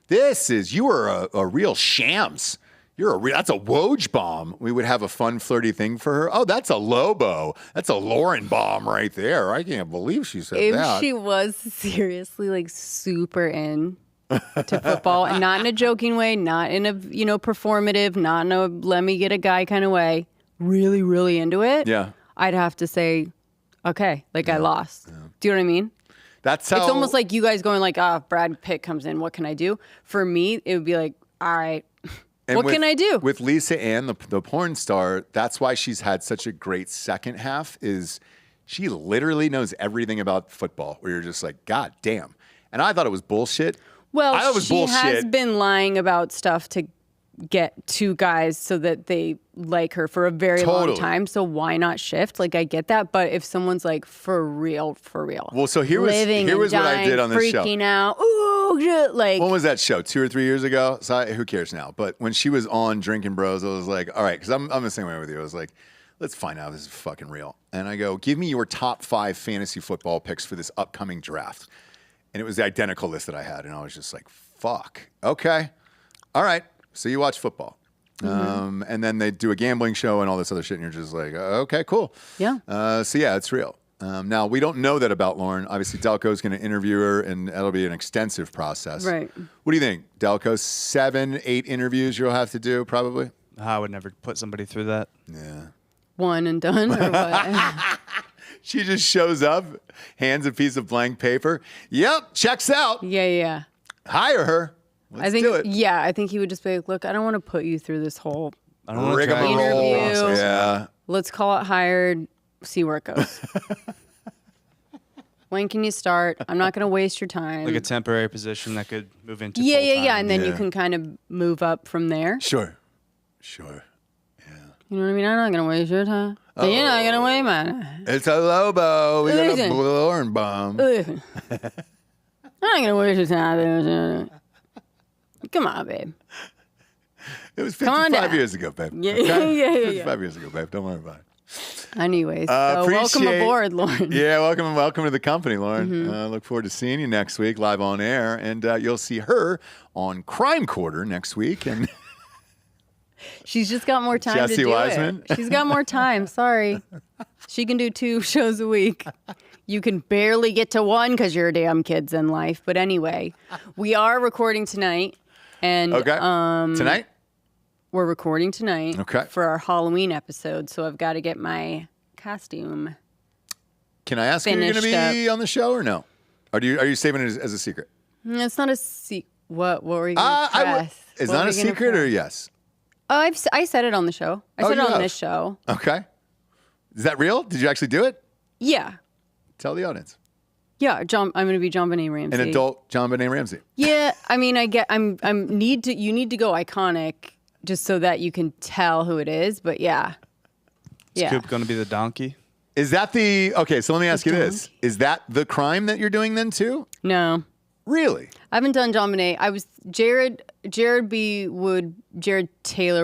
You are a real shams. That's a Woj bomb. We would have a fun, flirty thing for her. Oh, that's a Lobo. That's a Lauren bomb right there. I can't believe she said if that. she was seriously like super in to football and not in a joking way, not in a performative, not in a let me get a guy kind of way, really, really into it. Yeah. I'd have to say, okay, like I lost. Do you know what I mean? That's how It's almost like you guys going like, Brad Pitt comes in, what can I do? For me, it would be like, all right, And what can I do? With Lisa Ann, the porn star, that's why she's had such a great second half is she literally knows everything about football where you're just like, God damn. And I thought it was bullshit. Well, I thought it was she bullshit. has been lying about stuff to get two guys so that they like her for a very long time. So why not shift? Like, I get that. But if someone's like, for real. Well, so here was what I did on this show. Freaking out. Ooh, like. When was that show? 2 or 3 years ago? So who cares now? But when she was on Drinkin Bros, I was like, all right, because I'm the same way with you. I was like, let's find out if this is fucking real. And I go, give me your top 5 fantasy football picks for this upcoming draft. And it was the identical list that I had. And I was just like, fuck. Okay. All right. So you watch football. And then they do a gambling show and all this other shit. And you're just like, okay, cool. Yeah. So yeah, it's real. Now, we don't know that about Lauren. Obviously, Delco's going to interview her, and that'll be an extensive process. Right. What do you think, Delco? 7, 8 interviews you'll have to do, probably? I would never put somebody through that. Yeah. One and done or what? She just shows up, hands a piece of blank paper. Yep, checks out. Yeah. Hire her. Let's do it. Yeah, I think he would just be like, look, I don't want to put you through this whole I don't want to drag Rigmarole. the whole process. Yeah. let's call it hired, see where it goes. When can you start? I'm not going to waste your time. Like a temporary position that could move into yeah, full-time. and then you can kind of move up from there. Sure. You know what I mean? I'm not going to waste your time. But you're not going to waste mine. It's a Lobo. We got a Listen. blue orange bomb. Listen. I'm not going to waste your time. Come on, babe. It was Come on 55 down. years ago, babe. Yeah, Okay? yeah. 55 years ago, babe. Don't worry about it. Anyways, so welcome appreciate- aboard, Lauren. Yeah, welcome to the company, Lauren. Look forward to seeing you next week live on air, and you'll see her on Crime Quarter next week. And She's just got more time Jessie to do Wiseman? it. She's got more time. Sorry. She can do 2 shows a week. You can barely get to 1 because you're damn kids in life. But anyway, we are recording tonight. And okay, tonight. we're recording tonight Okay. for our Halloween episode. So I've got to get my costume. Can I ask who you're going to Finished be on the show or no? Or are you saving it as a secret? It's not a secret. What were you going to press? It's What not were a you gonna secret or press? yes? Oh, I said it on the show. I said you it on have? this show. Okay. Is that real? Did you actually do it? Yeah. Tell the audience. Yeah, I'm going to be John Benet Ramsey. An adult John Benet Ramsey. Yeah, I mean, you need to go iconic just so that you can tell who it is. But yeah, Is Coop going to be the donkey? Is that okay, so let me ask you this. Is that the crime that you're doing then too? No, Really? I haven't done John Benet. I was Jared Taylor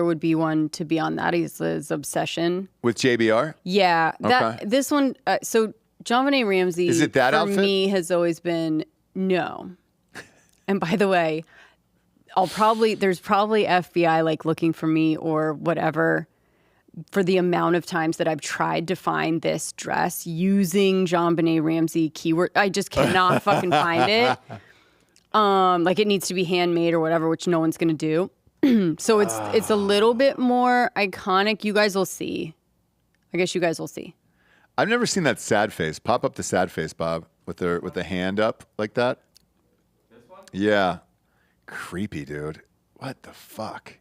would be one to be on that. He's his obsession. With JBR? Yeah, Okay. This one. So John Benet Ramsey. Is it that for outfit? me has always been no. And by the way, there's probably FBI like looking for me or whatever for the amount of times that I've tried to find this dress using John Benet Ramsey keyword. I just cannot fucking find it. Like it needs to be handmade or whatever, which no one's gonna do. So it's a little bit more iconic. You guys will see. I guess you guys will see. I've never seen that sad face. Pop up the sad face, Bob, with the hand up like that. This one? Yeah. Creepy, dude. What the fuck?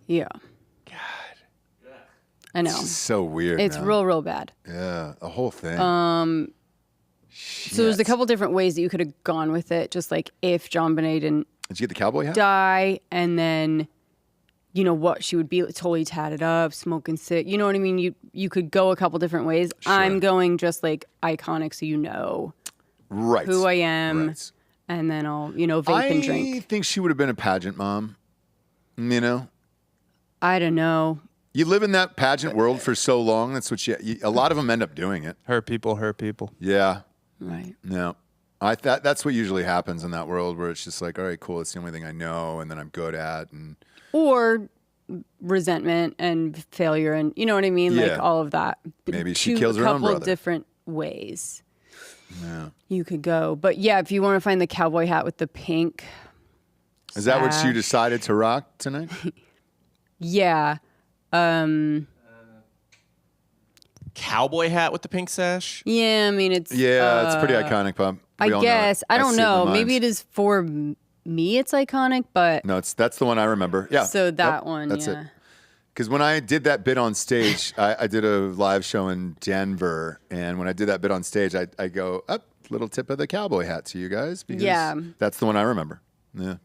Yeah. God. I know. This is so weird. It's man. real bad. Yeah, the whole thing. So there's a couple different ways that you could have gone with it. Just like if John Benet didn't Did you get the cowboy hat? die, and then you know what, she would be totally tatted up, smoking sick. You know what I mean? You could go a couple different ways. Sure. I'm going just like iconic, so you know Right. who I am, Right. and then I'll vape and I drink. think she would have been a pageant mom. You know? I don't know. You live in that pageant world for so long. That's what a lot of them end up doing it. Hurt people. Yeah. Right. No. That's what usually happens in that world where it's just like, all right, cool. It's the only thing I know and then I'm good at. And Or resentment and failure, and you know what I mean? Yeah. Like all of that. Maybe she kills her own couple brother. different ways yeah. you could go. But yeah, if you want to find the cowboy hat with the pink. Is that what you sash. decided to rock tonight? Yeah. Cowboy hat with the pink sash. Yeah, I mean it's Yeah, it's pretty iconic, Bob. I We all know it. guess. I don't see it in know. the Maybe minds. it is for me it's iconic, but No, that's the one I remember. Yeah. so that Yep, one, That's yeah. it. Because when I did that bit on stage, I did a live show in Denver, and when I did that bit on stage, I go, up, little tip of the cowboy hat to you guys, because Yeah. that's the one I remember. Yeah.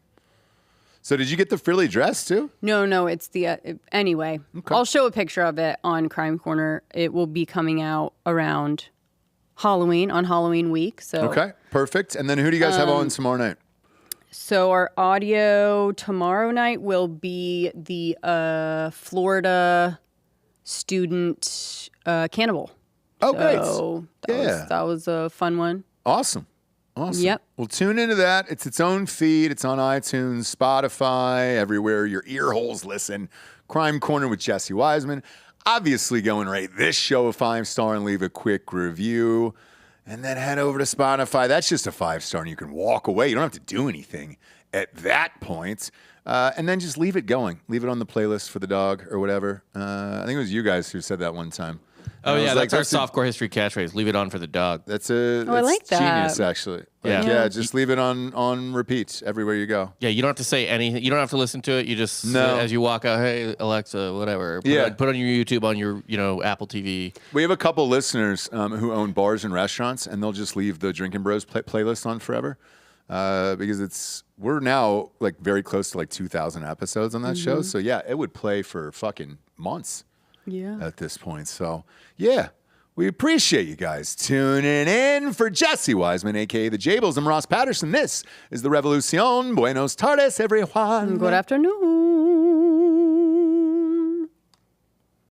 So did you get the frilly dress too? No, it's the anyway. I'll show a picture of it on Crime Corner. It will be coming out around Halloween on Halloween week. So Okay, perfect. And then who do you guys have on tomorrow night? So our audio tomorrow night will be the Florida student cannibal. Oh, great. So Yeah. that was a fun one. Awesome. Yep. Well, tune into that. It's its own feed. It's on iTunes, Spotify, everywhere your ear holes listen. Crime Corner with Jessie Wiseman. Obviously, go and rate this show a 5-star and leave a quick review. And then head over to Spotify. That's just a 5-star, and you can walk away. You don't have to do anything at that point. And then just leave it going. Leave it on the playlist for the dog or whatever. I think it was you guys who said that one time. Oh, And I yeah, was like, that's our softcore history catchphrase. Leave it on for the dog. That's I like that. genius, actually. Like, Yeah. just leave it on repeat everywhere you go. Yeah, you don't have to say anything. You don't have to listen to it. You just, No. as you walk out, hey, Alexa, whatever. Put on your YouTube, on your, Apple TV. We have a couple listeners who own bars and restaurants, and they'll just leave the Drinkin' Bros playlist on forever because we're now like very close to like 2,000 episodes on that show. So yeah, it would play for fucking months at this point. So yeah. We appreciate you guys tuning in. For Jessie Wiseman, a.k.a. The Jables, and Ross Patterson, this is The Revolucion. Buenos tardes, everyone. Good afternoon.